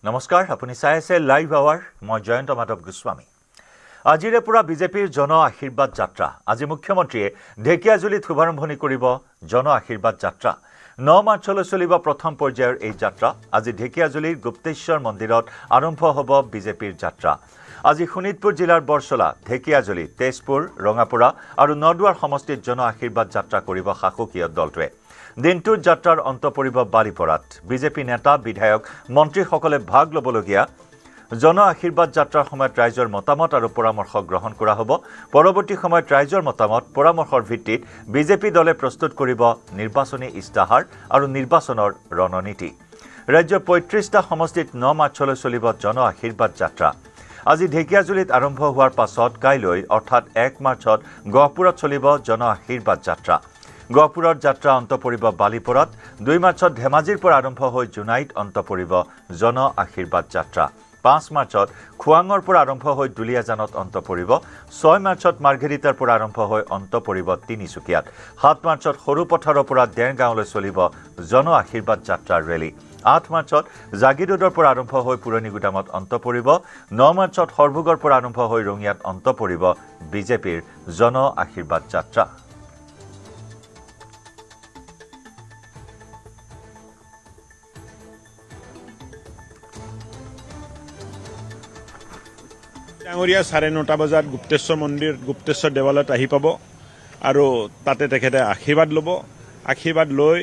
নমস্কাৰ আপুনি চাই আছে লাইভ আৱাৰ মই জয়ন্ত মাধৱ গোস্বামী আজিৰে পৰা বিজেপিৰ জন আশীৰ্বাদ যাত্ৰা আজি মুখ্যমন্ত্ৰীয়ে ঢেকিয়াজুলিত শুভাৰম্ভণি কৰিব জন আশীৰ্বাদ যাত্ৰা 9 মাৰ্চলৈ চলিব প্ৰথম পৰ্যায়ৰ এই যাত্ৰা আজি ঢেকিয়াজুলিৰ গুপ্তেশ্বৰ মন্দিৰত আৰম্ভ হ'ব বিজেপিৰ যাত্ৰা আজি শোণিতপুৰ জিলাৰ বৰছলা ঢেকিয়াজুলি তেজপুৰ ৰঙাপুৰা আৰু নদুৱাৰ সমষ্টিত জন আশীৰ্বাদ যাত্ৰা কৰিব শাসকীয় দলটোৱে দিনটোৰ যাত্ৰাৰ অন্ত পৰিব বালিপৰাত বিজেপি নেতা বিধায়ক মন্ত্ৰীসকলে ভাগ ল'বলগীয়া জন আশীৰ্বাদ যাত্ৰাৰ সময়ত ৰাইজৰ মতামত আৰু পৰামৰ্শ গ্ৰহণ কৰা হ'ব পৰৱৰ্তী সময়ত ৰাইজৰ মতামত পৰামৰ্শৰ ভিত্তিত বিজেপি দলে প্ৰস্তুত কৰিব নিৰ্বাচনী ইস্তাহাৰ আৰু নিৰ্বাচনৰ ৰণনীতি ৰাজ্যৰ ৩৫টা সমষ্টিত 9 মাৰ্চলৈ চলিব জন আশীৰ্বাদ যাত্ৰা আজি ঢেকিয়াজুলিত আৰম্ভ হোৱাৰ পাছত কাইলৈ অৰ্থাৎ 1 মাৰ্চত গহপুৰত চলিব জন আশীৰ্বাদ যাত্ৰা গহপুৰৰ যাত্ৰা অন্ত পৰিব বালিপৰাত 2 মাৰ্চত ধেমাজিৰ পৰা আৰম্ভ হৈ জুনাইত অন্ত পৰিব জন আশীৰ্বাদ যাত্ৰা 5 মাৰ্চত খুৱাঙৰ পৰা আৰম্ভ হৈ দুলিয়াজানত অন্ত পৰিব 6 মাৰ্চত মাৰ্ঘেৰিটাৰ পৰা আৰম্ভ হৈ অন্ত পৰিব তিনিচুকীয়াত 7 মাৰ্চত সৰুপথাৰৰ পৰা দেৰগাঁৱলৈ চলিব জন আশীৰ্বাদ যাত্ৰাৰ ৰেলী 8 মাৰ্চত জাগিৰোডৰ পৰা আৰম্ভ হৈ পুৰণিগুদামত অন্ত পৰিব 9 মাৰ্চত সৰভোগৰ পৰা আৰম্ভ হৈ ৰঙিয়াত অন্ত পৰিব বিজেপিৰ জন আশীৰ্বাদ যাত্ৰা ডাঙৰীয়া 9:30 বজাত গুপ্তেশ্বৰ মন্দিৰ গুপ্তেশ্বৰ দেৱালয়ত আহি পাব আৰু তাতে তেখেতে আশীৰ্বাদ ল'ব আশীৰ্বাদ লৈ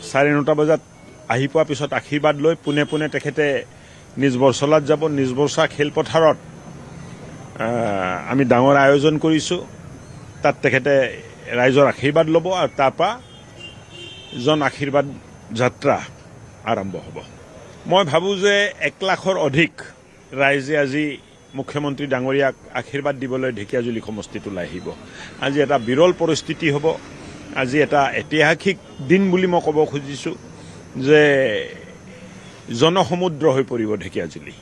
9:30 বজাত আহি পোৱাৰ পিছত আশীৰ্বাদ লৈ পুনে পুনে তেখেতে নিজ বৰছলাত যাব নিজ বৰছা খেলপথাৰত আমি ডাঙৰ আয়োজন কৰিছোঁ তাত তেখেতে ৰাইজৰ আশীৰ্বাদ ল'ব আৰু তাৰপৰা জন আশীৰ্বাদ যাত্ৰা আৰম্ভ হ'ব মই ভাবোঁ যে 1 লাখৰ অধিক ৰাইজে আজি মুখ্যমন্ত্ৰী ডাঙৰীয়াক আশীৰ্বাদ দিবলৈ ঢেকিয়াজুলি সমষ্টিত ওলাই আহিব আজি এটা বিৰল পৰিস্থিতি হ'ব আজি এটা ঐতিহাসিক দিন বুলি মই ক'ব খুজিছোঁ যে জনসমুদ্ৰ হৈ পৰিব ঢেকিয়াজুলি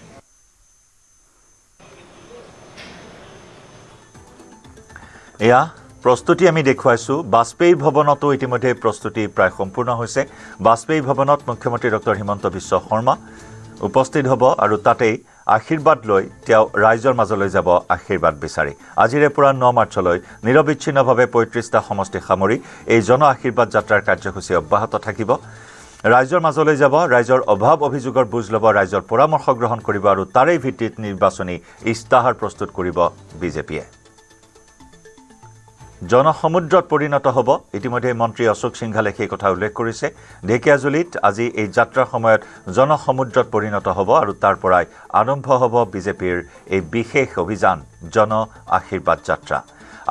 এয়া প্ৰস্তুতি আমি দেখুৱাইছো বাজপেয়ী ভৱনতো ইতিমধ্যে প্ৰস্তুতি প্ৰায় সম্পূৰ্ণ হৈছে বাজপেয়ী ভৱনত মুখ্যমন্ত্ৰী ডক্টৰ হিমন্ত বিশ্ব শৰ্মা উপস্থিত হ'ব আৰু তাতেই আশীৰ্বাদ লৈ তেওঁ ৰাইজৰ মাজলৈ যাব আশীৰ্বাদ বিচাৰি আজিৰে পৰা 9 মাৰ্চলৈ নিৰবিচ্ছিন্নভাৱে ৩৫টা সমষ্টি সামৰি এই জন আশীৰ্বাদ যাত্ৰাৰ কাৰ্যসূচী অব্যাহত থাকিব ৰাইজৰ মাজলৈ যাব ৰাইজৰ অভাৱ অভিযোগৰ বুজ ল'ব ৰাইজৰ পৰামৰ্শ গ্ৰহণ কৰিব আৰু তাৰেই ভিত্তিত নিৰ্বাচনী ইস্তাহাৰ প্ৰস্তুত কৰিব বিজেপিয়ে জনসমুদ্ৰত পৰিণত হ'ব ইতিমধ্যে মন্ত্ৰী অশোক সিংঘালে সেই কথা উল্লেখ কৰিছে ঢেকিয়াজুলিত আজি এই যাত্ৰাৰ সময়ত জনসমুদ্ৰত পৰিণত হ'ব আৰু তাৰ পৰাই আৰম্ভ হ'ব বিজেপিৰ এই বিশেষ অভিযান জন আশীৰ্বাদ যাত্ৰা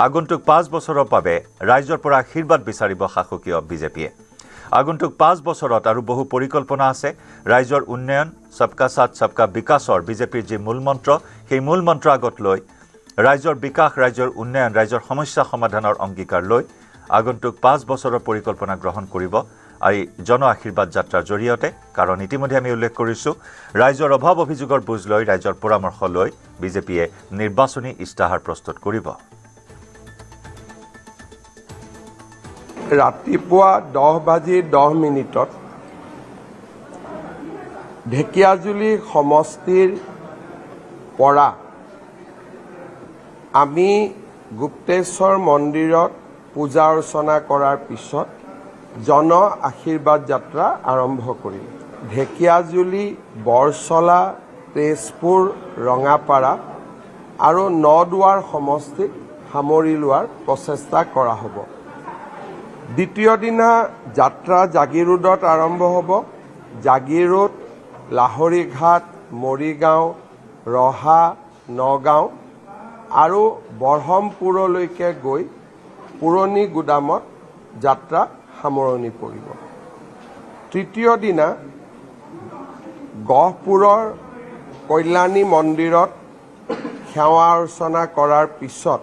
আগন্তুক 5 বছৰৰ বাবে ৰাইজৰ পৰা আশীৰ্বাদ বিচাৰিব শাসকীয় বিজেপিয়ে আগন্তুক 5 বছৰত আৰু বহু পৰিকল্পনা আছে ৰাইজৰ উন্নয়ন সবকা সাথ সবকা বিকাশৰ বিজেপিৰ যি মূলমন্ত্ৰ সেই মূলমন্ত্ৰ আগত লৈ ৰাইজৰ বিকাশ ৰাইজৰ উন্নয়ন ৰাইজৰ সমস্যা সমাধানৰ অংগীকাৰ লৈ আগন্তুক 5 বছৰৰ পৰিকল্পনা গ্ৰহণ কৰিব এই জন আশীৰ্বাদ যাত্ৰাৰ জৰিয়তে কাৰণ ইতিমধ্যে আমি উল্লেখ কৰিছোঁ ৰাইজৰ অভাৱ অভিযোগৰ বুজ লৈ ৰাইজৰ পৰামৰ্শ লৈ বিজেপিয়ে নিৰ্বাচনী ইস্তাহাৰ প্ৰস্তুত কৰিব ৰাতিপুৱা 10:10 ঢেকিয়াজুলি সমষ্টিৰ পৰা আমি গুপ্তেশ্বৰ মন্দিৰত পূজা অৰ্চনা কৰাৰ পিছত জন আশীৰ্বাদ যাত্ৰা আৰম্ভ কৰিম ঢেকিয়াজুলি বৰছলা তেজপুৰ ৰঙাপাৰা আৰু নদুৱাৰ সমষ্টিক সামৰি লোৱাৰ প্ৰচেষ্টা কৰা হ'ব দ্বিতীয় দিনা যাত্ৰা জাগিৰোডত আৰম্ভ হ'ব জাগিৰোড লাহৰীঘাট মৰিগাঁও ৰহা নগাঁও আৰু বৰহমপুৰলৈকে গৈ পুৰণি গুদামত যাত্ৰা সামৰণি পৰিব তৃতীয় দিনা গহপুৰৰ কল্যাণী মন্দিৰত সেৱা অৰ্চনা কৰাৰ পিছত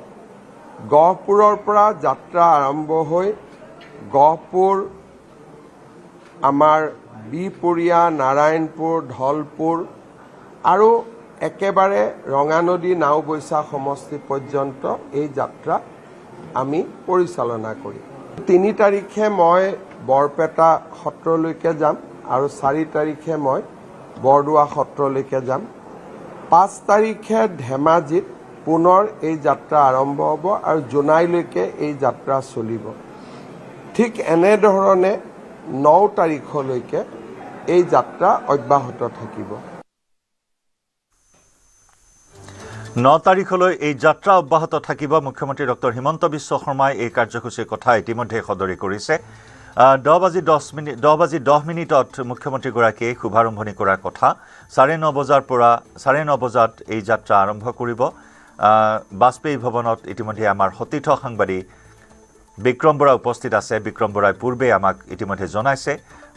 গহপুৰৰ পৰা যাত্ৰা আৰম্ভ হৈ গহপুৰ আমাৰ বিপুৰীয়া নাৰায়ণপুৰ ঢলপুৰ আৰু একেবাৰে ৰঙানদী নাওবৈচা সমষ্টি পৰ্যন্ত এই যাত্ৰা আমি পৰিচালনা কৰিম 3 তাৰিখে মই বৰপেটা সত্ৰলৈকে যাম আৰু 4 তাৰিখে মই বৰদোৱা সত্ৰলৈকে যাম। 5 তাৰিখে ধেমাজিত পুনৰ এই যাত্ৰা আৰম্ভ হ'ব আৰু জুলাইলৈকে এই যাত্ৰা চলিব। ঠিক এনেধৰণে 9 তাৰিখলৈকে এই যাত্ৰা অব্যাহত থাকিব। 9 তাৰিখলৈ এই যাত্ৰা অব্যাহত থাকিব। মুখ্যমন্ত্ৰী ডক্টৰ হিমন্ত বিশ্ব শৰ্মাই এই কাৰ্যসূচীৰ কথা ইতিমধ্যে সদৰি কৰিছে। 10 মিনিটত মুখ্যমন্ত্ৰীগৰাকীয়ে শুভাৰম্ভণি কৰাৰ কথা। 9:30 বজাৰ পৰা 9:30 বজাত এই যাত্ৰা আৰম্ভ কৰিব। বাজপেয়ী ভৱনত ইতিমধ্যে আমাৰ সতীৰ্থ সাংবাদিক বিক্ৰম বৰা উপস্থিত আছে। বিক্ৰম বৰাই পূৰ্বে আমাক ইতিমধ্যে জনাইছে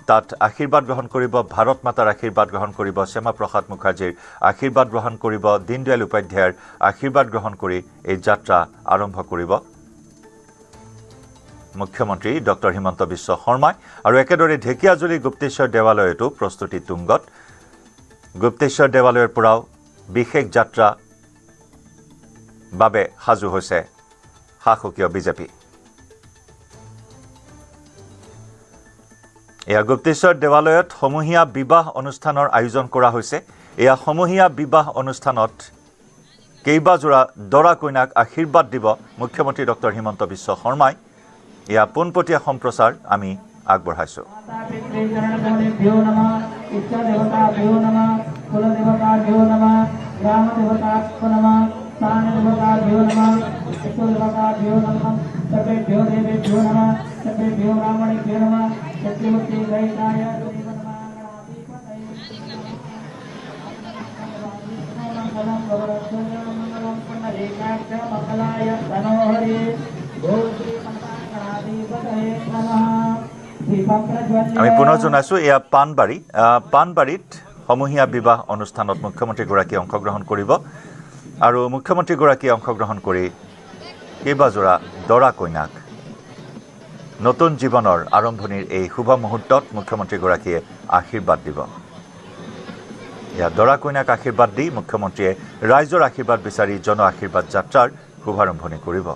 তাত আশীৰ্বাদ গ্ৰহণ কৰিব, ভাৰত মাতাৰ আশীৰ্বাদ গ্ৰহণ কৰিব, শ্যামা প্ৰসাদ মুখাৰ্জীৰ আশীৰ্বাদ গ্ৰহণ কৰিব, দীনদয়াল উপাধ্যায়ৰ আশীৰ্বাদ গ্ৰহণ কৰি এই যাত্ৰা আৰম্ভ কৰিব মুখ্যমন্ত্ৰী ডক্টৰ হিমন্ত বিশ্ব শৰ্মাই। আৰু একেদৰে ঢেকিয়াজুলি গুপ্তেশ্বৰ দেৱালয়তো প্ৰস্তুতি তুংগত। গুপ্তেশ্বৰ দেৱালয়ৰ পৰাও বিশেষ যাত্ৰা বাবে সাজু হৈছে শাসকীয় বিজেপি। এয়া গুপ্তেশ্বৰ দেৱালয়ত সমূহীয়া বিবাহ অনুষ্ঠানৰ আয়োজন কৰা হৈছে। এয়া সমূহীয়া বিবাহ অনুষ্ঠানত কেইবাজোৰা দৰা কইনাক আশীৰ্বাদ দিব মুখ্যমন্ত্ৰী ডক্টৰ হিমন্ত বিশ্ব শৰ্মাই। এয়া পোনপটীয়া সম্প্ৰচাৰ আমি আগবঢ়াইছোঁ। আমি পুনৰ জনাইছোঁ এয়া পাণবাৰীত সমূহীয়া বিবাহ অনুষ্ঠানত মুখ্যমন্ত্ৰীগৰাকীয়ে অংশগ্ৰহণ কৰিব আৰু মুখ্যমন্ত্ৰীগৰাকীয়ে অংশগ্ৰহণ কৰি কেইবাজোৰা দৰা কইনাক নতুন জীৱনৰ আৰম্ভণিৰ এই শুভ মুহূৰ্তত মুখ্যমন্ত্ৰীগৰাকীয়ে আশীৰ্বাদ দিব। এয়া দৰা কইনাক আশীৰ্বাদ দি মুখ্যমন্ত্ৰীয়ে ৰাইজৰ আশীৰ্বাদ বিচাৰি জন আশীৰ্বাদ যাত্ৰাৰ শুভাৰম্ভণি কৰিব।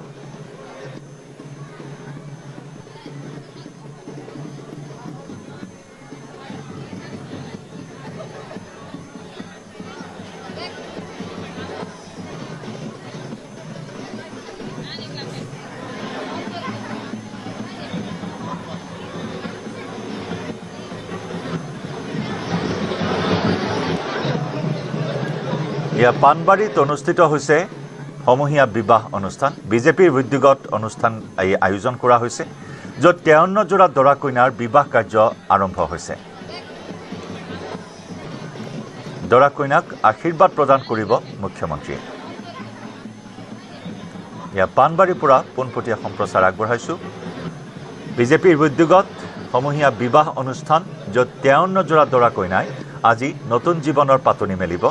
এয়া পাণবাৰীত অনুষ্ঠিত হৈছে সমূহীয়া বিবাহ অনুষ্ঠান। বিজেপিৰ উদ্যোগত অনুষ্ঠান আয়োজন কৰা হৈছে, য'ত 53 জোৰা দৰা কইনাৰ বিবাহ কাৰ্য আৰম্ভ হৈছে। দৰা কইনাক আশীৰ্বাদ প্ৰদান কৰিব মুখ্যমন্ত্ৰীয়ে। এয়া পাণবাৰীৰ পৰা পোনপটীয়া সম্প্ৰচাৰ আগবঢ়াইছোঁ। বিজেপিৰ উদ্যোগত সমূহীয়া বিবাহ অনুষ্ঠান, য'ত 53 জোৰা দৰা কইনাই আজি নতুন জীৱনৰ পাতনি মেলিব।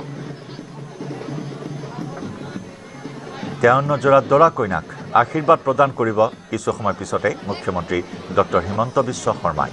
53 জোৰা দৰা কইনাক আশীৰ্বাদ প্ৰদান কৰিব কিছু সময় পিছতে মুখ্যমন্ত্ৰী ডক্টৰ হিমন্ত বিশ্ব শৰ্মাই।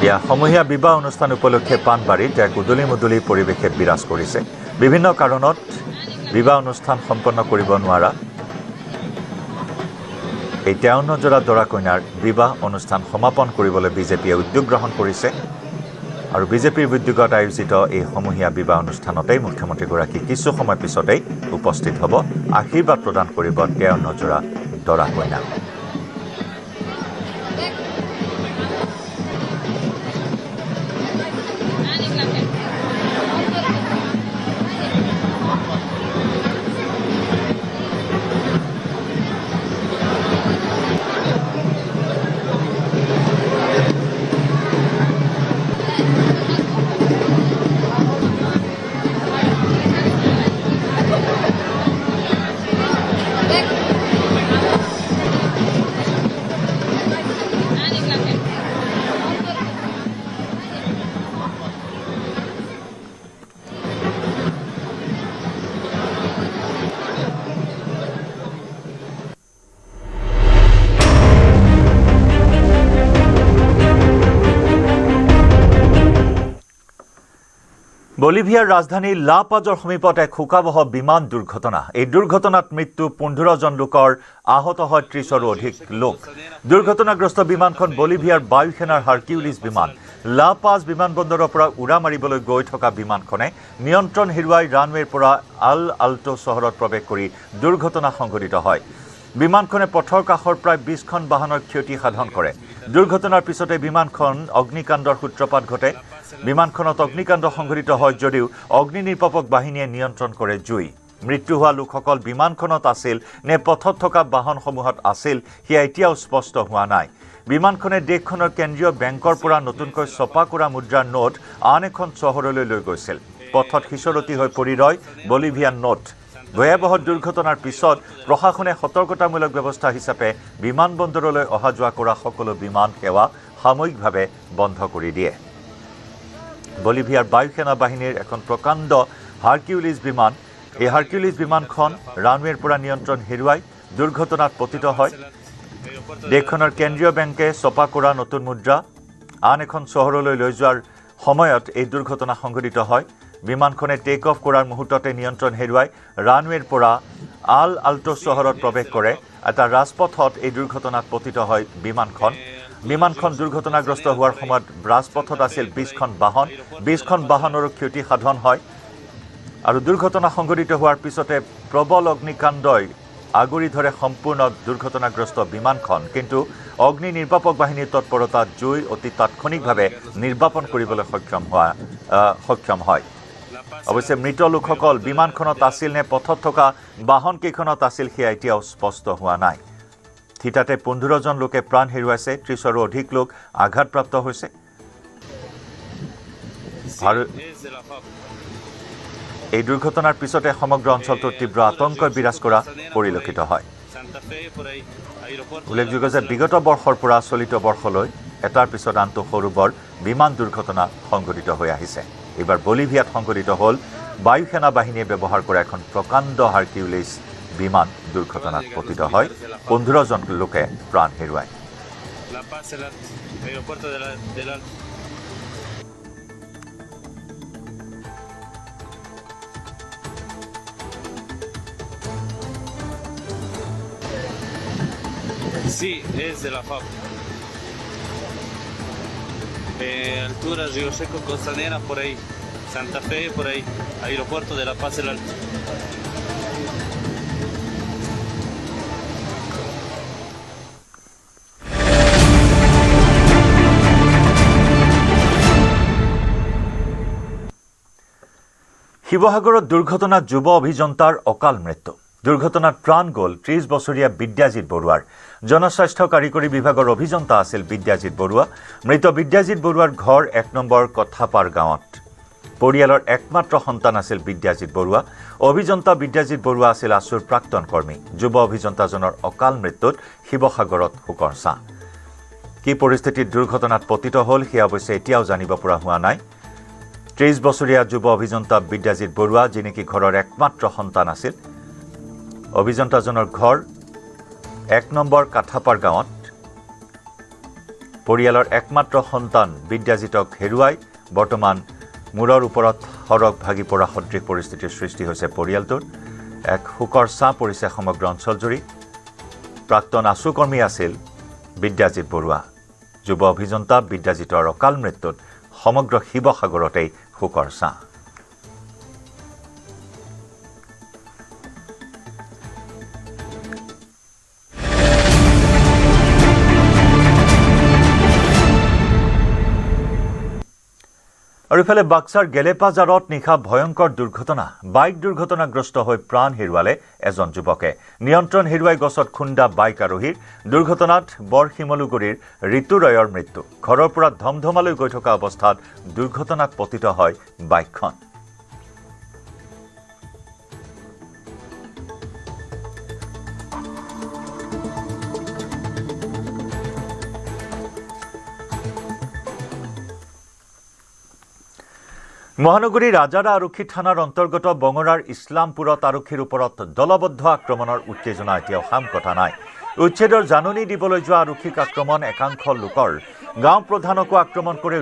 এয়া সমূহীয়া বিবাহ অনুষ্ঠান উপলক্ষে পাণবাৰীত এক উদলি মুদলি পৰিৱেশে বিৰাজ কৰিছে। বিভিন্ন কাৰণত বিবাহ অনুষ্ঠান সম্পন্ন কৰিব নোৱাৰা এই 53 জোৰা দৰা কইনাৰ বিবাহ অনুষ্ঠান সমাপন কৰিবলৈ বিজেপিয়ে উদ্যোগ গ্ৰহণ কৰিছে আৰু বিজেপিৰ উদ্যোগত আয়োজিত এই সমূহীয়া বিবাহ অনুষ্ঠানতেই মুখ্যমন্ত্ৰীগৰাকী কিছু সময় পিছতেই উপস্থিত হ'ব, আশীৰ্বাদ প্ৰদান কৰিব 53 জোৰা দৰা কইনাক। বলিভিয়াৰ ৰাজধানী লা পাজৰ সমীপত এক শোকাবহ বিমান দুৰ্ঘটনা। এই দুৰ্ঘটনাত মৃত্যু 15 জন লোকৰ, আহত হয় 30ৰো অধিক লোক। দুৰ্ঘটনাগ্ৰস্ত বিমানখন বলিভিয়াৰ বায়ুসেনাৰ হাৰকিউলিছ বিমান। লা পাজ বিমানবন্দৰৰ পৰা উৰা মাৰিবলৈ গৈ থকা বিমানখনে নিয়ন্ত্ৰণ হেৰুৱাই ৰানৱেৰ পৰা আল আল্টো চহৰত প্ৰৱেশ কৰি দুৰ্ঘটনা সংঘটিত হয়। বিমানখনে পথৰ কাষৰ প্ৰায় 20খন বাহনৰ ক্ষতি সাধন কৰে। দুৰ্ঘটনাৰ পিছতে বিমানখন অগ্নিকাণ্ডৰ সূত্ৰপাত ঘটে। বিমানখনত অগ্নিকাণ্ড সংঘটিত হয় যদিও অগ্নি নিৰ্বাপক বাহিনীয়ে নিয়ন্ত্ৰণ কৰে জুই। মৃত্যু হোৱা লোকসকল বিমানখনত আছিল নে পথত থকা বাহনসমূহত আছিল সেয়া এতিয়াও স্পষ্ট হোৱা নাই। বিমানখনে দেশখনৰ কেন্দ্ৰীয় বেংকৰ পৰা নতুনকৈ ছপা কৰা মুদ্ৰাৰ নোট আন এখন চহৰলৈ লৈ গৈছিল। পথত সিঁচৰতি হৈ পৰি ৰয় বলিভিয়ান নোট। ভয়াবহ দুৰ্ঘটনাৰ পিছত প্ৰশাসনে সতৰ্কতামূলক ব্যৱস্থা হিচাপে বিমানবন্দৰলৈ অহা যোৱা কৰা সকলো বিমান সেৱা সাময়িকভাৱে বন্ধ কৰি দিয়ে। বলিভিয়াৰ বায়ুসেনা বাহিনীৰ এখন প্ৰকাণ্ড হাৰকিউলিছ বিমান। এই হাৰকিউলিছ বিমানখন ৰানৱেৰ পৰা নিয়ন্ত্ৰণ হেৰুৱাই দুৰ্ঘটনাত পতিত হয়। দেশখনৰ কেন্দ্ৰীয় বেংকে ছপা কৰা নতুন মুদ্ৰা আন এখন চহৰলৈ লৈ যোৱাৰ সময়ত এই দুৰ্ঘটনা সংঘটিত হয়। বিমানখনে টেক অফ কৰাৰ মুহূৰ্ততে নিয়ন্ত্ৰণ হেৰুৱাই ৰানৱেৰ পৰা আল আল্টো চহৰত প্ৰৱেশ কৰে। এটা ৰাজপথত এই দুৰ্ঘটনাত পতিত হয় বিমানখন। বিমানখন দুৰ্ঘটনাগ্ৰস্ত হোৱাৰ সময়ত ৰাজপথত আছিল 20খন বাহন। 20খন বাহনৰো ক্ষতি সাধন হয় আৰু দুৰ্ঘটনা সংঘটিত হোৱাৰ পিছতে প্ৰবল অগ্নিকাণ্ডই আগুৰি ধৰে সম্পূৰ্ণ দুৰ্ঘটনাগ্ৰস্ত বিমানখন। কিন্তু অগ্নি নিৰ্বাপক বাহিনীৰ তৎপৰতাত জুই অতি তাৎক্ষণিকভাৱে নিৰ্বাপন কৰিবলৈ সক্ষম হয়। অৱশ্যে মৃত লোকসকল বিমানখনত আছিল নে পথত থকা বাহনকেইখনত আছিল সেয়া এতিয়াও স্পষ্ট হোৱা নাই। থিতাতে 15 জন লোকে প্ৰাণ হেৰুৱাইছে, 30ৰো অধিক লোক আঘাতপ্ৰাপ্ত হৈছে। আৰু এই দুৰ্ঘটনাৰ পিছতে সমগ্ৰ অঞ্চলটোত তীব্ৰ আতংকই বিৰাজ কৰা পৰিলক্ষিত হয়। উল্লেখযোগ্য যে বিগত বৰ্ষৰ পৰা চলিত বৰ্ষলৈ এটাৰ পিছত আনটো সৰু বৰ বিমান দুৰ্ঘটনা সংঘটিত হৈ আহিছে। এইবাৰ বলিভিয়াত সংঘটিত হ'ল বায়ুসেনা বাহিনীয়ে ব্যৱহাৰ কৰা এখন প্ৰকাণ্ড হাৰকিউলিছ বিমান দুৰ্ঘটনাত পতিত হয়। 15 জন লোকে প্ৰাণ হেৰুৱায়। Sí, es de la FAB. Altura Río Seco, Costanera, por ahí. Santa Fe, por ahí. Aeropuerto de La Paz el Alto. শিৱসাগৰত দুৰ্ঘটনাত যুৱ অভিযন্তাৰ অকাল মৃত্যু। দুৰ্ঘটনাত প্ৰাণ গ'ল 30 বছৰীয়া বিদ্যাজিৎ বৰুৱাৰ। জনস্বাস্থ্য কাৰিকৰী বিভাগৰ অভিযন্তা আছিল বিদ্যাজিৎ বৰুৱা। মৃত বিদ্যাজিৎ বৰুৱাৰ ঘৰ 1 নম্বৰ কথাপাৰ গাঁৱত। পৰিয়ালৰ একমাত্ৰ সন্তান আছিল বিদ্যাজিৎ বৰুৱা। অভিযন্তা বিদ্যাজিৎ বৰুৱা আছিল আছুৰ প্ৰাক্তন কৰ্মী। যুৱ অভিযন্তাজনৰ অকাল মৃত্যুত শিৱসাগৰত শোকৰ ছাঁ। কি পৰিস্থিতিত দুৰ্ঘটনাত পতিত হ'ল সেয়া অৱশ্যে এতিয়াও জানিব পৰা হোৱা নাই। 30 বছৰীয়া যুৱ অভিযন্তা বিদ্যাজিৎ বৰুৱা, যি নেকি ঘৰৰ একমাত্ৰ সন্তান আছিল। অভিযন্তাজনৰ ঘৰ 1 নম্বৰ কাঠাপাৰ গাঁৱত। পৰিয়ালৰ একমাত্ৰ সন্তান বিদ্যাজিৎক হেৰুৱাই বৰ্তমান মূৰৰ ওপৰত সৰগ ভাগি পৰা সদৃশ পৰিস্থিতিৰ সৃষ্টি হৈছে পৰিয়ালটোৰ। এক শোকৰ ছাঁ পৰিছে সমগ্ৰ অঞ্চলজুৰি। প্ৰাক্তন আছু কৰ্মী আছিল বিদ্যাজিৎ বৰুৱা। যুৱ অভিযন্তা বিদ্যাজিৎৰ অকাল মৃত্যুত সমগ্ৰ শিৱসাগৰতেই শোকৰ ছাঁ। আৰু ইফালে বাক্সাৰ গেলেপাজাৰত নিশা ভয়ংকৰ দুৰ্ঘটনা। বাইক দুৰ্ঘটনাগ্ৰস্ত হৈ প্ৰাণ হেৰুৱালে এজন যুৱকে। নিয়ন্ত্ৰণ হেৰুৱাই গছত খুন্দা বাইক আৰোহীৰ। দুৰ্ঘটনাত বৰশিমলুগুৰিৰ ঋতু ৰয়ৰ মৃত্যু। ঘৰৰ পৰা ধমধমালৈ গৈ থকা অৱস্থাত দুৰ্ঘটনাত পতিত হয় বাইকখন। মহানগৰীৰ ৰাজাৰা আৰক্ষী থানাৰ অন্তৰ্গত বঙৰাৰ ইছলামপুৰত আৰক্ষীৰ ওপৰত দলবদ্ধ আক্ৰমণৰ উত্তেজনা এতিয়াও শাম কটা নাই। উচ্ছেদৰ জাননী দিবলৈ যোৱা আৰক্ষীক আক্ৰমণ একাংশ লোকৰ। গাঁও প্ৰধানকো আক্ৰমণ কৰে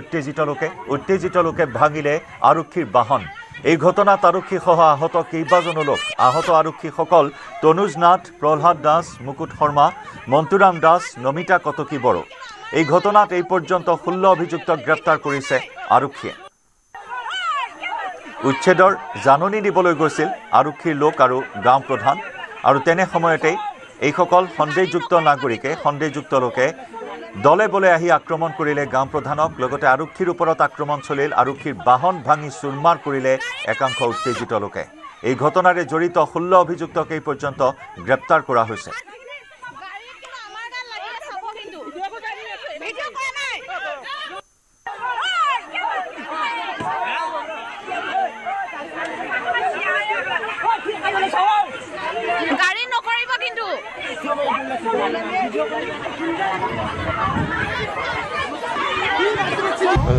উত্তেজিত লোকে ভাঙিলে আৰক্ষীৰ বাহন এই ঘটনাত আৰক্ষীসহ আহত কেইবাজনো লোক আহত আৰক্ষীসকল তনুজ নাথ প্ৰহ্লাদ দাস মুকুট শৰ্মা মন্তুৰাম দাস নমিতা কটকী বড়ো এই ঘটনাত এই পৰ্যন্ত 16 অভিযুক্তক গ্ৰেপ্তাৰ কৰিছে আৰক্ষীয়ে উচ্ছেদৰ জাননী দিবলৈ গৈছিল আৰক্ষীৰ লোক আৰু গাঁও প্ৰধান আৰু তেনে সময়তে এইসকল সন্দেহযুক্ত লোকে দলে বলে আহি আক্ৰমণ কৰিলে গাঁও প্ৰধানক লগতে আৰক্ষীৰ ওপৰত আক্ৰমণ চলিল আৰক্ষীৰ বাহন ভাঙি চুৰমাৰ কৰিলে একাংশ উত্তেজিত লোকে এই ঘটনাৰে জড়িত 16 অভিযুক্তক এই পৰ্যন্ত গ্ৰেপ্তাৰ কৰা হৈছে গাড়ী নকৰিব কিন্তু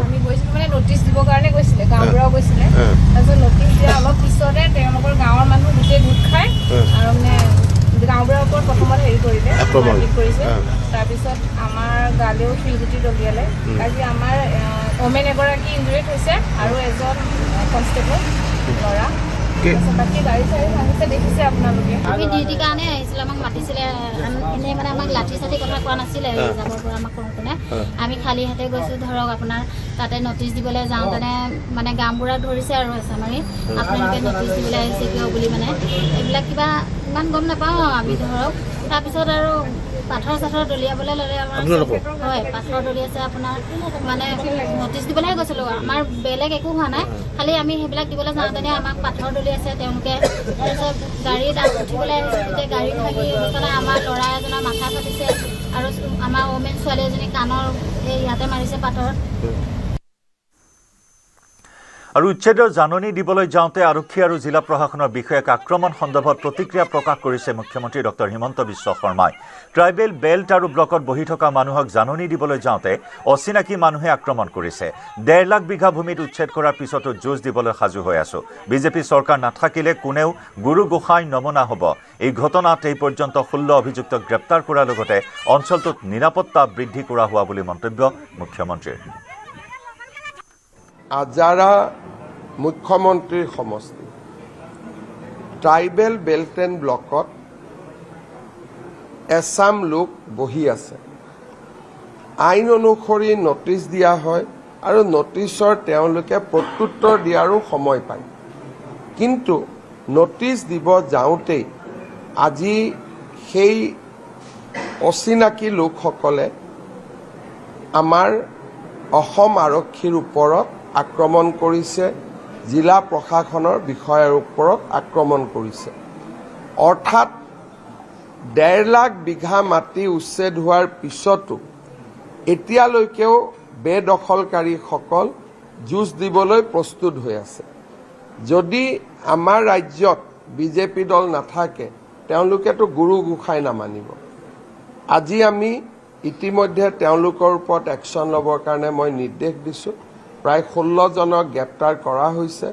আমি গৈছিলোঁ মানে নটিচ দিবৰ কাৰণে গৈছিলে গাঁওবুঢ়াও গৈছিলে তাৰপিছত নটিচ দিয়া অলপ পিছতে তেওঁলোকৰ গাঁৱৰ মানুহ গোটেই গোট খাই আৰু মানে গাঁওবুঢ়াৰ ওপৰত প্ৰথমতে হেৰি কৰিলে মাৰপিট কৰিছে তাৰপিছত আমাৰ গালেও শিলগুটি দলিয়ালে আজি আমাৰ ওমেন এগৰাকী ইঞ্জুৰিড হৈছে আৰু এজন কনষ্টেবল ল'ৰা বাকী গাড়ী চাড়ী ভাঙিছে দেখিছে আপোনালোকে আমি ডিউটিৰ কাৰণে আহিছিলোঁ আমাক মাতিছিলে এনেই মানে আমাক লাঠি চাঠি কথা কোৱা নাছিলে যাবৰ পৰা আমাক কওঁতেনে আমি খালী হাতে গৈছোঁ ধৰক আপোনাৰ তাতে নটিচ দিবলৈ যাওঁতেনে মানে গাঁওবুঢ়াক ধৰিছে আৰু এচাম মাৰি আপোনালোকে নটিচ দিবলৈ আহিছে কিয় বুলি মানে এইবিলাক কিবা ইমান গম নাপাওঁ আমি ধৰক তাৰপিছত আৰু পাথৰ চাথৰ দলিয়াবলৈ ল'লে আমাৰ হয় পাথৰ দলিয়াইছে আপোনাৰ মানে নটিচ দিবলৈহে গৈছিলোঁ আমাৰ বেলেগ একো হোৱা নাই খালি আমি সেইবিলাক দিবলৈ যাওঁতেনে আমাক পাথৰ দলিয়াইছে তেওঁলোকে তাৰপিছত গাড়ীত উঠিবলৈ আহিছে গোটেই গাড়ী ভাগি পিছতে আমাৰ ল'ৰা এজনৰ মাথা ফাটিছে আৰু আমাৰ ওমেন ছোৱালী এজনী কাণৰ এই ইয়াতে মাৰিছে পাথৰ আৰু উচ্ছেদৰ জাননী দিবলৈ যাওঁতে আৰক্ষী আৰু জিলা প্ৰশাসনৰ বিষয়াক আক্ৰমণ সন্দৰ্ভত প্ৰতিক্ৰিয়া প্ৰকাশ কৰিছে মুখ্যমন্ত্ৰী ডক্টৰ হিমন্ত বিশ্ব শৰ্মাই ট্ৰাইবেল বেল্ট আৰু ব্লকত বহি থকা মানুহক জাননী দিবলৈ যাওঁতে অচিনাকি মানুহে আক্ৰমণ কৰিছে 1.5 লাখ বিঘা ভূমিত উচ্ছেদ কৰাৰ পিছতো যুঁজ দিবলৈ সাজু হৈ আছো বিজেপি চৰকাৰ নাথাকিলে কোনেও গুৰু গোসাঁই নমনা হ'ব এই ঘটনাত এই পৰ্যন্ত 16 অভিযুক্তক গ্ৰেপ্তাৰ কৰাৰ লগতে অঞ্চলটোত নিৰাপত্তা বৃদ্ধি কৰা হোৱা বুলি মন্তব্য মুখ্যমন্ত্ৰীৰ আজাৰা মুখ্যমন্ত্ৰীৰ সমষ্টি ট্ৰাইবেল বেল্ট এণ্ড ব্লকত এছাম লোক বহি আছে আইন অনুসৰি নটিচ দিয়া হয় আৰু নটিচৰ তেওঁলোকে প্ৰত্যুত্তৰ দিয়াৰো সময় পায় কিন্তু নটিচ দিব যাওঁতেই আজি সেই অচিনাকি লোকসকলে আমাৰ অসম আৰক্ষীৰ ওপৰত আক্ৰমণ কৰিছে জিলা প্ৰশাসনৰ বিষয়াৰ ওপৰত আক্ৰমণ কৰিছে অৰ্থাৎ 1.5 লাখ বিঘা মাটি উচ্ছেদ হোৱাৰ পিছতো এতিয়ালৈকেও বেদখলকাৰীসকল যুঁজ দিবলৈ প্ৰস্তুত হৈ আছে যদি আমাৰ ৰাজ্যত বিজেপি দল নাথাকে তেওঁলোকেতো গুৰু গোসাঁই নামানিব আজি আমি ইতিমধ্যে তেওঁলোকৰ ওপৰত একশ্যন ল'বৰ কাৰণে মই নিৰ্দেশ দিছোঁ প্ৰায় 16 জনক গ্ৰেপ্তাৰ কৰা হৈছে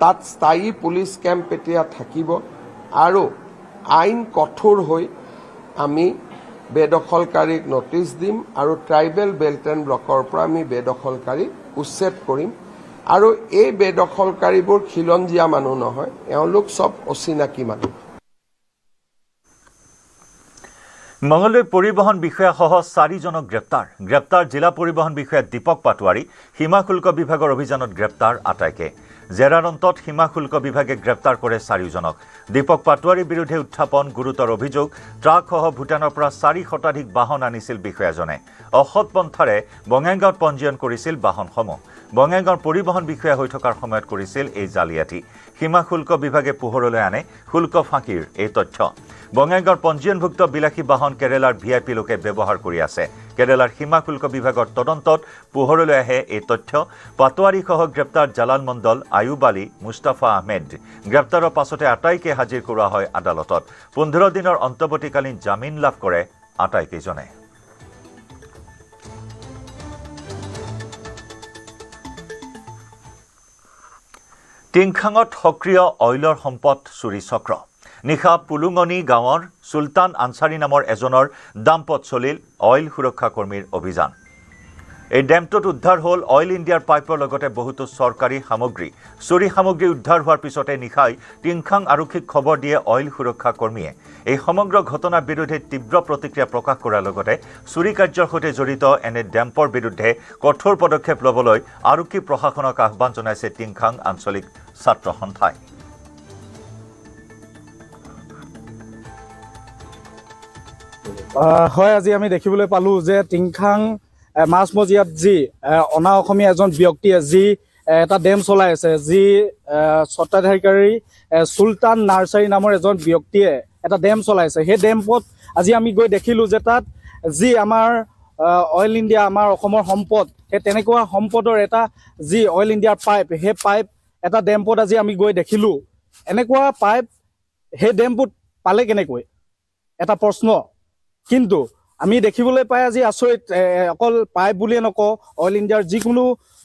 তাত স্থায়ী পুলিচ কেম্প এতিয়া থাকিব আৰু আইন কঠোৰ হৈ আমি বেদখলকাৰীক নটিচ দিম আৰু ট্ৰাইবেল বেল্ট এণ্ড ব্লকৰ পৰা আমি বেদখলকাৰী উচ্ছেদ কৰিম আৰু এই বেদখলকাৰীবোৰ খিলঞ্জীয়া মানুহ নহয় এওঁলোক সব অচিনাকি মানুহ মঙ্গলদৈ পৰিবহন বিষয়াসহ 4 জনক গ্ৰেপ্তাৰ জিলা পৰিবহন বিষয়া দীপক পাটোৱাৰী সীমা শুল্ক বিভাগৰ অভিযানত গ্ৰেপ্তাৰ আটাইকে জেৰাৰন্তত সীমা শুল্ক বিভাগে গ্ৰেপ্তাৰ কৰে 4 জনক দীপক পাটোৱাৰীৰ বিৰুদ্ধে উত্থাপন গুৰুতৰ অভিযোগ ট্ৰাকসহ ভূটানৰ পৰা 4 শতাধিক বাহন আনিছিল বিষয়াজনে অসৎ পন্থাৰে বঙাইগাঁৱত পঞ্জীয়ন কৰিছিল বাহনসমূহ বঙাইগাঁৱৰ পৰিবহন বিষয়া হৈ থকাৰ সময়ত কৰিছিল এই জালিয়াতি সীমা শুল্ক বিভাগে পোহৰলৈ আনে শুল্ক ফাঁকিৰ এই তথ্য বঙাইগাঁৱৰ পঞ্জীয়নভুক্ত বিলাসী বাহন কেৰেলাৰ ভিআইপি লোকে ব্যৱহাৰ কৰি আছে কেৰেলাৰ সীমা শুল্ক বিভাগৰ তদন্তত পোহৰলৈ আহে এই তথ্য পাটোৱাৰীসহ গ্ৰেপ্তাৰ জালাল মণ্ডল আয়ুব আলী মুস্তাফা আহমেদ গ্ৰেপ্তাৰৰ পাছতে আটাইকে হাজিৰ কৰোৱা হয় আদালতত 15 দিনৰ অন্তৱৰ্তীকালীন জামিন লাভ কৰে আটাইকেইজনে টিংখাঙত সক্ৰিয় অইলৰ সম্পদ চুৰি চক্ৰ নিশা পুলুঙনি গাঁৱৰ সুলতান আনসাৰী নামৰ এজনৰ দাম্পত চলিল অইল সুৰক্ষা কৰ্মীৰ অভিযান এই ডেমটোত উদ্ধাৰ হ'ল অইল ইণ্ডিয়াৰ পাইপৰ লগতে বহুতো চৰকাৰী সামগ্ৰী চুৰি সামগ্ৰী উদ্ধাৰ হোৱাৰ পিছতে নিশাই টিংখাং আৰক্ষীক খবৰ দিয়ে অইল সুৰক্ষা কৰ্মীয়ে এই সমগ্ৰ ঘটনাৰ বিৰুদ্ধে তীব্ৰ প্ৰতিক্ৰিয়া প্ৰকাশ কৰাৰ লগতে চুৰি কাৰ্যৰ সৈতে জড়িত এনে ডেম্পৰ বিৰুদ্ধে কঠোৰ পদক্ষেপ ল'বলৈ আৰক্ষী প্ৰশাসনক আহ্বান জনাইছে টিংখাং আঞ্চলিক ছাত্ৰ সন্থাই হয় আজি আমি দেখিবলৈ পালোঁ যে টিংখাং মাছমজিয়াত যি অনা অসমীয়া এজন ব্যক্তিয়ে যি এটা ডেম চলাই আছে যি স্বত্বাধিকাৰী চুলতান নাৰ্চাৰী নামৰ এজন ব্যক্তিয়ে এটা ডেম চলাইছে সেই ডেমত আজি আমি গৈ দেখিলোঁ যে তাত যি আমাৰ অইল ইণ্ডিয়া আমাৰ অসমৰ সম্পদ সেই তেনেকুৱা সম্পদৰ এটা যি অইল ইণ্ডিয়াৰ পাইপ সেই পাইপ এটা ডেম্পত আজি আমি গৈ দেখিলোঁ এনেকুৱা পাইপ সেই ডেমটোত পালে কেনেকৈ এটা প্ৰশ্ন কিন্তু আমি দেখিবলৈ পাই আজি আচৰিত অকল পাইপ বুলিয়ে নকওঁ অইল ইণ্ডিয়াৰ যিকোনো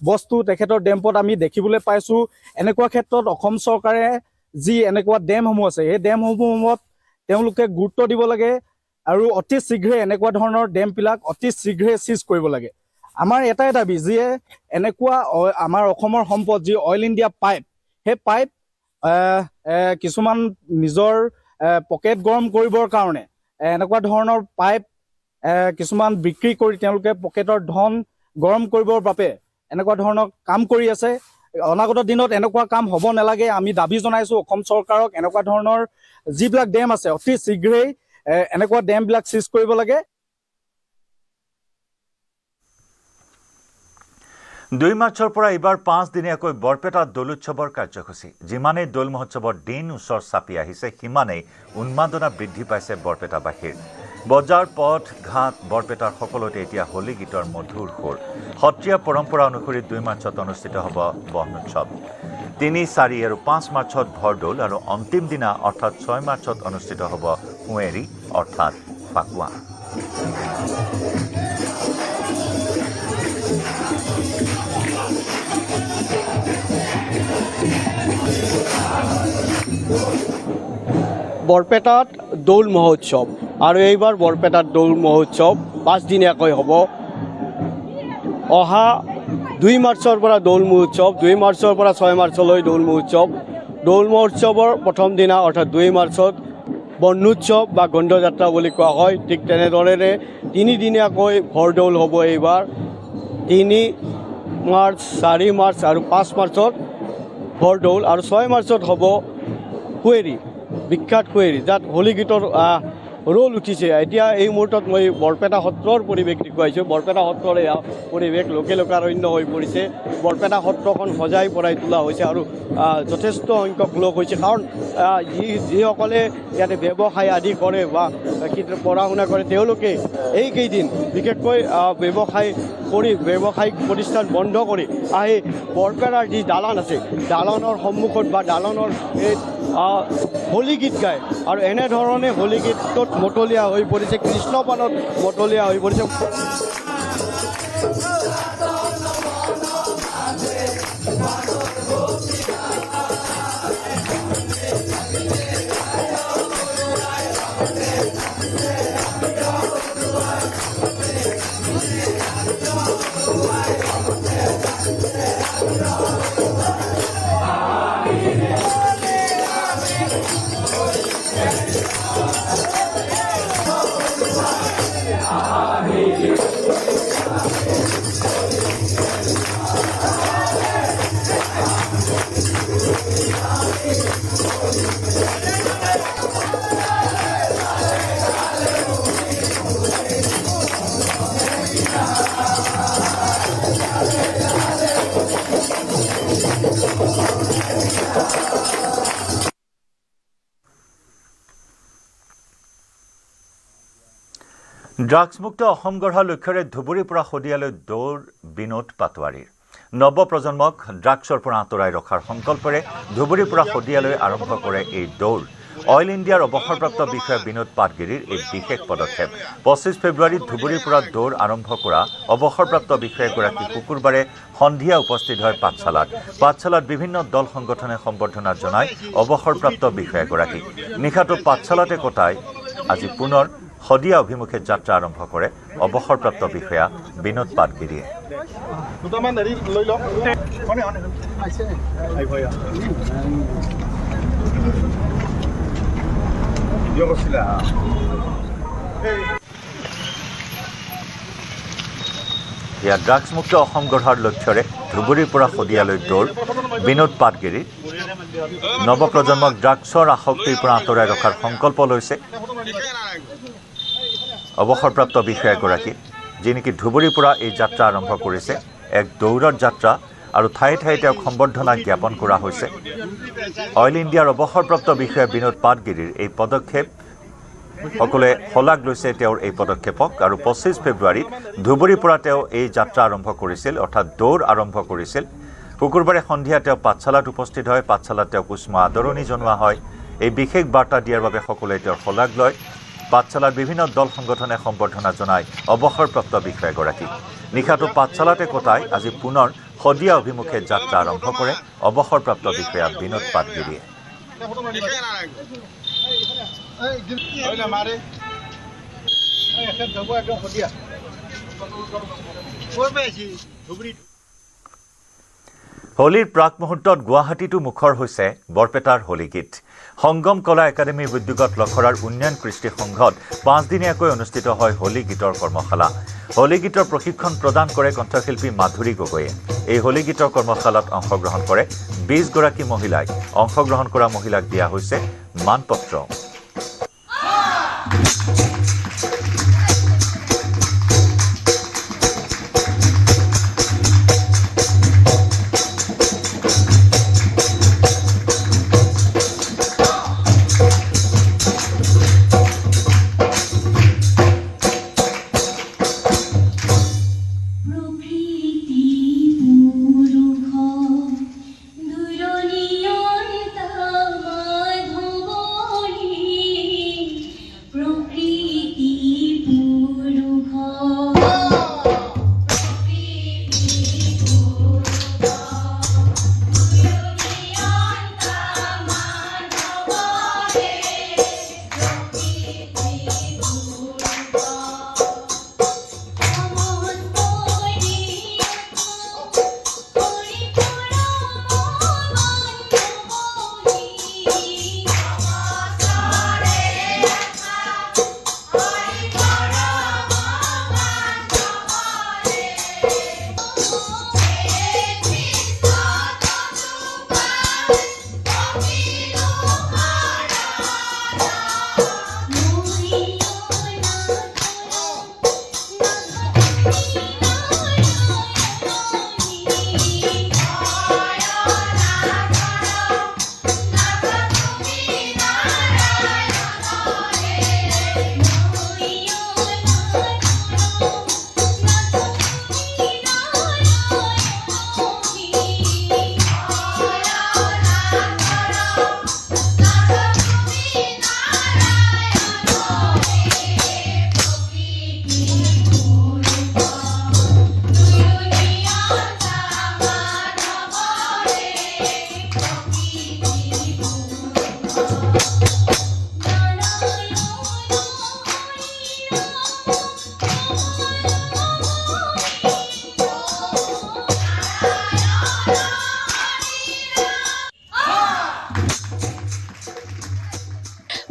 বস্তু তেখেতৰ ডেম্পত আমি দেখিবলৈ পাইছোঁ এনেকুৱা ক্ষেত্ৰত অসম চৰকাৰে যি এনেকুৱা ডেমসমূহ আছে সেই ডেমসমূহত তেওঁলোকে গুৰুত্ব দিব লাগে আৰু অতি শীঘ্ৰে এনেকুৱা ধৰণৰ ডেমবিলাক অতি শীঘ্ৰে চিজ কৰিব লাগে আমাৰ এটাই দাবী যিয়ে এনেকুৱা আমাৰ অসমৰ সম্পদ যি অইল ইণ্ডিয়া পাইপ সেই পাইপ কিছুমান নিজৰ পকেট গৰম কৰিবৰ কাৰণে এনেকুৱা ধৰণৰ পাইপ কিছুমান বিক্ৰী কৰি তেওঁলোকে পকেটৰ ধন গৰম কৰিবৰ বাবে এনেকুৱা ধৰণৰ কাম কৰি আছে অনাগত দিনত এনেকুৱা কাম হ'ব নালাগে আমি দাবী জনাইছোঁ অসম চৰকাৰক এনেকুৱা ধৰণৰ যিবিলাক ডেম আছে অতি শীঘ্ৰেই এনেকুৱা ডেমবিলাক চিজ কৰিব লাগে 2 মাৰ্চৰ পৰা এইবাৰ 5 দিনীয়াকৈ বৰপেটা দৌল উৎসৱৰ কাৰ্যসূচী যিমানেই দৌল মহোৎসৱৰ দিন ওচৰ চাপি আহিছে সিমানেই উন্মাদনা বৃদ্ধি পাইছে বৰপেটাবাসীৰ বজাৰ পথ ঘাট বৰপেটাৰ সকলোতে এতিয়া হোলী গীতৰ মধুৰ সুৰ সত্ৰীয়া পৰম্পৰা অনুসৰি 2 মাৰ্চত অনুষ্ঠিত হ'ব বহন উৎসৱ 3, 4 আৰু 5 মাৰ্চত ভৰদৌল আৰু অন্তিম দিনা অৰ্থাৎ 6 মাৰ্চত অনুষ্ঠিত হ'ব কুঁৱেৰী অৰ্থাৎ ফাকুৱা বৰপেটাত দৌল মহোৎসৱ আৰু এইবাৰ বৰপেটাত দৌল মহোৎসৱ 5 দিনীয়াকৈ হ'ব অহা 2 মাৰ্চৰ পৰা দৌল মহোৎসৱ 2 মাৰ্চৰ পৰা 6 মাৰ্চলৈ দৌল মহোৎসৱৰ প্ৰথম দিনা অৰ্থাৎ 2 মাৰ্চত বৰ্ণোৎসৱ বা গন্ধযাত্ৰা বুলি কোৱা হয় ঠিক তেনেদৰে 3 দিনীয়াকৈ ভৰদৌল হ'ব এইবাৰ 3 মাৰ্চ 4 মাৰ্চ আৰু 5 মাৰ্চত ভৰদৌল আৰু 6 মাৰ্চত হ'ব কুঁৱেৰী বিখ্যাত কুঁৱেৰী যাত হোলী গীতৰ ৰোল উঠিছে এতিয়া এই মুহূৰ্তত মই বৰপেটা সত্ৰৰ পৰিৱেশ দেখুৱাইছোঁ বৰপেটা সত্ৰৰ এয়া পৰিৱেশ লোকে লোকাৰণ্য হৈ পৰিছে বৰপেটা সত্ৰখন সজাই পৰাই তোলা হৈছে আৰু যথেষ্ট সংখ্যক লোক হৈছে কাৰণ যিসকলে ইয়াতে ব্যৱসায় আদি কৰে বা পঢ়া শুনা কৰে তেওঁলোকে এইকেইদিন বিশেষকৈ ব্যৱসায়িক প্ৰতিষ্ঠান বন্ধ কৰি আহি বৰপেটাৰ যি দালান আছে দালানৰ সন্মুখত বা দালানৰ এই হোলী গীত গায় আৰু এনেধৰণে হোলী গীতত মতলীয়া হৈ পৰিছে কৃষ্ণপানত মতলীয়া হৈ পৰিছে ড্ৰাগছমুক্ত অসম গঢ়াৰ লক্ষ্যৰে ধুবুৰীৰ পৰা শদিয়ালৈ দৌৰ বিনোদ পাটোৱাৰীৰ নৱপ্ৰজন্মক ড্ৰাগছৰ পৰা আঁতৰাই ৰখাৰ সংকল্পৰে ধুবুৰীৰ পৰা শদিয়ালৈ আৰম্ভ কৰে এই দৌৰ অইল ইণ্ডিয়াৰ অৱসৰপ্ৰাপ্ত বিষয়া বিনোদ পাটগিৰিৰ এই বিশেষ পদক্ষেপ 25 ফেব্ৰুৱাৰীত ধুবুৰীৰ পৰা দৌৰ আৰম্ভ কৰা অৱসৰপ্ৰাপ্ত বিষয়াগৰাকী শুকুৰবাৰে সন্ধিয়া উপস্থিত হয় পাঠশালাত বিভিন্ন দল সংগঠনে সম্বৰ্ধনা জনায় অৱসৰপ্ৰাপ্ত বিষয়াগৰাকীক নিশাটো পাঠশালাতে কটাই আজি পুনৰ শদিয়া অভিমুখে যাত্ৰা আৰম্ভ কৰে অৱসৰপ্ৰাপ্ত বিষয়া বিনোদ পাটগিৰিয়ে। ইয়া ড্ৰাগছমুক্ত অসম গঢ়াৰ লক্ষ্যৰে ধুবুৰীৰ পৰা শদিয়ালৈ দৌৰ বিনোদ পাটগিৰি। নৱপ্ৰজন্মক ড্ৰাগছৰ আসক্তিৰ পৰা আঁতৰাই ৰখাৰ সংকল্প লৈছে অৱসৰপ্ৰাপ্ত বিষয়া এগৰাকী, যি নেকি ধুবুৰীৰ পৰা এই যাত্ৰা আৰম্ভ কৰিছে। এক দৌৰৰ যাত্ৰা আৰু ঠায়ে ঠায়ে তেওঁক সম্বৰ্ধনা জ্ঞাপন কৰা হৈছে। অইল ইণ্ডিয়াৰ অৱসৰপ্ৰাপ্ত বিষয়া বিনোদ পাটগিৰিৰ এই পদক্ষেপ সকলোৱে শলাগ লৈছে তেওঁৰ এই পদক্ষেপক। আৰু 25 ফেব্ৰুৱাৰীত ধুবুৰীৰ পৰা তেওঁ এই যাত্ৰা আৰম্ভ কৰিছিল, অৰ্থাৎ দৌৰ আৰম্ভ কৰিছিল। শুকুৰবাৰে সন্ধিয়া তেওঁ পাঠশালাত উপস্থিত হয়। পাঠশালাত তেওঁক উষ্ম আদৰণি জনোৱা হয়। এই বিশেষ বাৰ্তা দিয়াৰ বাবে সকলোৱে তেওঁৰ শলাগ লয়। পাঠশালাৰ বিভিন্ন দল সংগঠনে সম্বৰ্ধনা জনায় অৱসৰপ্ৰাপ্ত বিষয়াগৰাকীক। নিশাটো পাঠশালাতে কটাই আজি পুনৰ শদিয়া অভিমুখে যাত্ৰা আৰম্ভ কৰে অৱসৰপ্ৰাপ্ত বিষয়া বিনোদ পাটগিৰিয়ে। হোলীৰ প্ৰাক মুহূৰ্তত গুৱাহাটীতো মুখৰ হৈছে বৰপেটাৰ হোলী গীত। সংগম কলা একাডেমীৰ উদ্যোগত লখৰাৰ উন্নয়ন কৃষ্টি সংঘত 5 দিনীয়াকৈ অনুষ্ঠিত হয় হোলী গীতৰ কৰ্মশালা। হোলী গীতৰ প্ৰশিক্ষণ প্ৰদান কৰে কণ্ঠশিল্পী মাধুৰী গগৈয়ে। এই হোলী গীতৰ কৰ্মশালাত অংশগ্ৰহণ কৰে 20 গৰাকী মহিলাই। অংশগ্ৰহণ কৰা মহিলাক দিয়া হৈছে মানপত্ৰ।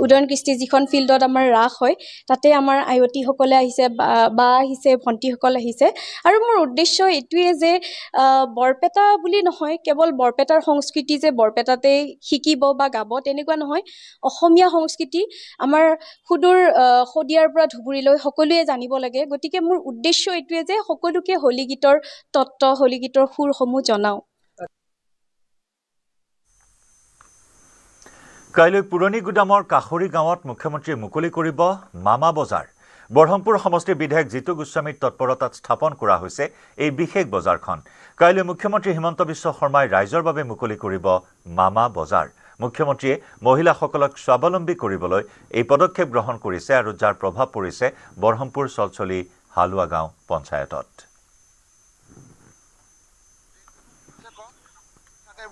উদয়ন কৃষ্টি যিখন ফিল্ডত আমাৰ ৰাস হয়, তাতে আমাৰ আয়তীসকলে আহিছে, বা আহিছে, ভণ্টিসকল আহিছে। আৰু মোৰ উদ্দেশ্য এইটোৱে যে বৰপেটা বুলি নহয়, কেৱল বৰপেটাৰ সংস্কৃতি যে বৰপেটাতে শিকিব বা গাব তেনেকুৱা নহয়। অসমীয়া সংস্কৃতি আমাৰ সুদূৰ শদিয়াৰ পৰা ধুবুৰীলৈ সকলোৱে জানিব লাগে। গতিকে মোৰ উদ্দেশ্য এইটোৱে যে সকলোকে হোলী গীতৰ তত্ত্ব, হোলী গীতৰ সুৰসমূহ জনাওঁ। কাইলৈ পুৰণি গুদামৰ কাষৰী গাঁৱত মুখ্যমন্ত্ৰীয়ে মুকলি কৰিব মামা বজাৰ। বৰহমপুৰ সমষ্টিৰ বিধায়ক জিতু গোস্বামীৰ তৎপৰতাত স্থাপন কৰা হৈছে এই বিশেষ বজাৰখন। কাইলৈ মুখ্যমন্ত্ৰী হিমন্ত বিশ্ব শৰ্মাই ৰাইজৰ বাবে মুকলি কৰিব মামা বজাৰ। মুখ্যমন্ত্ৰীয়ে মহিলাসকলক স্বাৱলম্বী কৰিবলৈ এই পদক্ষেপ গ্ৰহণ কৰিছে আৰু যাৰ প্ৰভাৱ পৰিছে বৰহমপুৰ চলচলি হালুৱা গাঁও পঞ্চায়তত।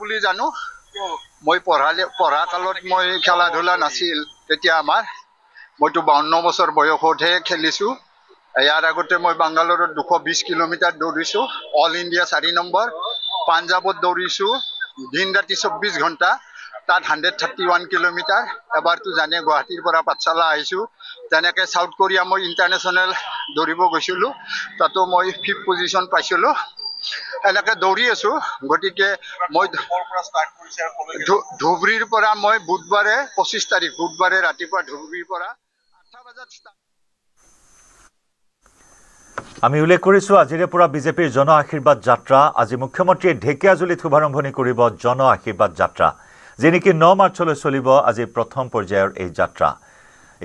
বুলি জানো মই পঢ়া কালত মই খেলা ধূলা নাছিল, তেতিয়া আমাৰ মইতো 52 বছৰ বয়সতহে খেলিছোঁ ইয়াৰ আগতে মই বাংগালোৰত 220 কিলোমিটাৰ দৌৰিছোঁ অল ইণ্ডিয়া 4 নম্বৰ পাঞ্জাবত দৌৰিছোঁ দিন ৰাতি 24 ঘণ্টা তাত 131 কিলোমিটাৰ এবাৰতো জানে গুৱাহাটীৰ পৰা পাঠশালা আহিছোঁ তেনেকৈ সাউথ কোৰিয়া মই ইণ্টাৰনেশ্যনেল দৌৰিব গৈছিলোঁ তাতো মই 5th পজিশ্যন পাইছিলোঁ এনেকৈ দৌৰি আছোঁ গতিকে মই ধুবুৰীৰ পৰা মই বুধবাৰে 25 তাৰিখ বুধবাৰে ৰাতিপুৱা ধুবুৰীৰ পৰা 8টা বজাত আমি উল্লেখ কৰিছোঁ আজিৰে পৰা বিজেপিৰ জন আশীৰ্বাদ যাত্ৰা আজি মুখ্যমন্ত্ৰীয়ে ঢেকিয়াজুলিত শুভাৰম্ভণি কৰিব জন আশীৰ্বাদ যাত্ৰা যি নেকি 9 মাৰ্চলৈ চলিব আজি প্ৰথম পৰ্যায়ৰ এই যাত্ৰা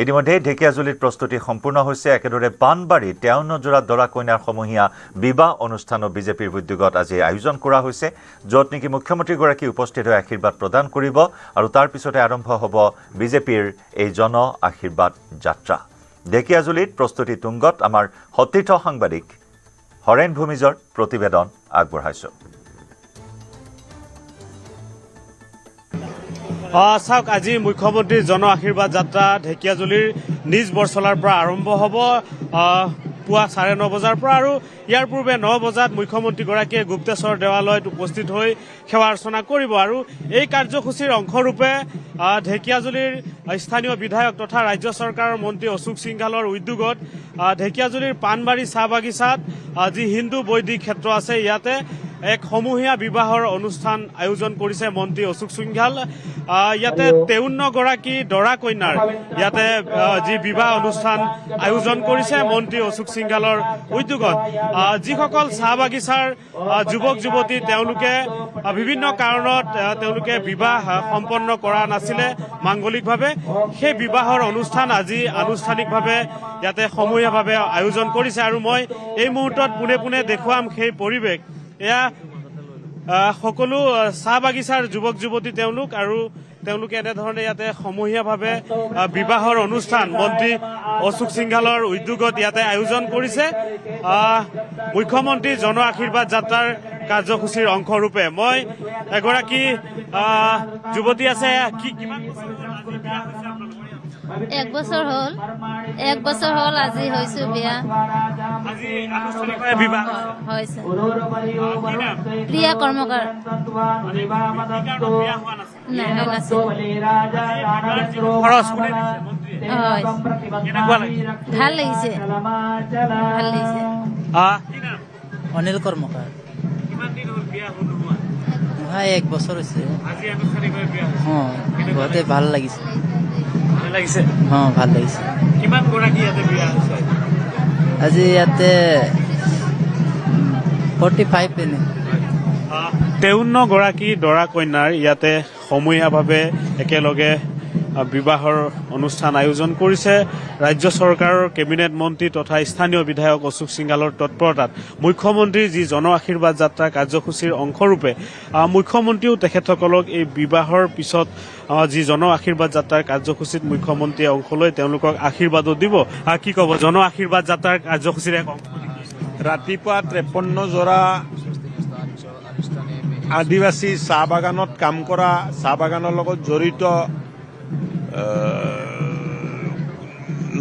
ইতিমধ্যে ঢেকিয়াজুলিত প্ৰস্তুতি সম্পূৰ্ণ হৈছে একেদৰে পাণবাৰী 53 জোৰা দৰা কইনাৰ সমূহীয়া বিবাহ অনুষ্ঠানো বিজেপিৰ উদ্যোগত আজি আয়োজন কৰা হৈছে য'ত নেকি মুখ্যমন্ত্ৰীগৰাকী উপস্থিত হৈ আশীৰ্বাদ প্ৰদান কৰিব আৰু তাৰ পিছতে আৰম্ভ হ'ব বিজেপিৰ এই জন আশীৰ্বাদ যাত্ৰা ঢেকিয়াজুলিত প্ৰস্তুতি তুংগত আমাৰ সতীৰ্থ সাংবাদিক হৰেণ ভূমিজৰ প্ৰতিবেদন আগবঢ়াইছোঁ চাওক আজি মুখ্যমন্ত্ৰীৰ জন আশীৰ্বাদ যাত্ৰা ঢেকিয়াজুলিৰ নিজ বৰচলাৰ পৰা আৰম্ভ হ'ব পুৱা 9:30 বজাৰ পৰা আৰু ইয়াৰ পূৰ্বে 9 বজাত মুখ্যমন্ত্ৰীগৰাকীয়ে গুপ্তেশ্বৰ দেৱালয়ত উপস্থিত হৈ সেৱা অৰ্চনা কৰিব আৰু এই কাৰ্যসূচীৰ অংশৰূপে ঢেকিয়াজুলিৰ স্থানীয় বিধায়ক তথা ৰাজ্য চৰকাৰৰ মন্ত্ৰী অশোক সিংঘালৰ উদ্যোগত ঢেকিয়াজুলিৰ পাণবাৰী চাহ বাগিচাত যি হিন্দু বৈদিক ক্ষেত্ৰ আছে ইয়াতে এক সমূহীয়া বিবাহৰ অনুষ্ঠান আয়োজন কৰিছে মন্ত্ৰী অশোক সিংঘাল ইয়াতে 53 গৰাকী দৰা কইনাৰ ইয়াতে যি বিবাহ অনুষ্ঠান আয়োজন কৰিছে মন্ত্ৰী অশোক সিংঘালৰ উদ্যোগত যিসকল চাহ বাগিচাৰ যুৱক যুৱতী তেওঁলোকে বিভিন্ন কাৰণত তেওঁলোকে বিবাহ সম্পন্ন কৰা নাছিলে মাংগলিকভাৱে সেই বিবাহৰ অনুষ্ঠান আজি আনুষ্ঠানিকভাৱে ইয়াতে সমূহীয়াভাৱে আয়োজন কৰিছে আৰু মই এই মুহূৰ্তত পোনে পোনে দেখুৱাম সেই পৰিৱেশ এয়া সকলো চাহ বাগিচাৰ যুৱক যুৱতী তেওঁলোক আৰু তেওঁলোকে এনেধৰণে ইয়াতে সমূহীয়াভাৱে বিবাহৰ অনুষ্ঠান মন্ত্ৰী অশোক সিংঘালৰ উদ্যোগত ইয়াতে আয়োজন কৰিছে মুখ্যমন্ত্ৰী জন আশীৰ্বাদ যাত্ৰাৰ কাৰ্যসূচীৰ অংশৰূপে মই এগৰাকী যুৱতী আছে এক বছৰ হ'ল আজি হৈছো বিয়া হৈছে প্ৰিয়া কৰ্মকাৰ ভাল লাগিছে অনিল কৰ্মকাৰ এক বছৰ হৈছে বহুতে ভাল লাগিছে ভাল লাগিছে আজি ইয়াতে 45 পেনে 53 গৰাকী দৰা কইনাৰ ইয়াতে সমূহীয়াভাৱে একেলগে বিবাহৰ অনুষ্ঠান আয়োজন কৰিছে ৰাজ্য চৰকাৰৰ কেবিনেট মন্ত্ৰী তথা স্থানীয় বিধায়ক অশোক সিংঘালৰ তৎপৰতাত মুখ্যমন্ত্ৰীৰ যি জন আশীৰ্বাদ যাত্ৰা কাৰ্যসূচীৰ অংশৰূপে মুখ্যমন্ত্ৰীও তেখেতসকলক এই বিবাহৰ পিছত যি জন আশীৰ্বাদ যাত্ৰাৰ কাৰ্যসূচীত মুখ্যমন্ত্ৰীয়ে অংশ লৈ তেওঁলোকক আশীৰ্বাদো দিব কি ক'ব জন আশীৰ্বাদ যাত্ৰাৰ কাৰ্যসূচীৰে ৰাতিপুৱা 53 জোৰা আদিবাসী চাহ বাগানত কাম কৰা চাহ বাগানৰ লগত জড়িত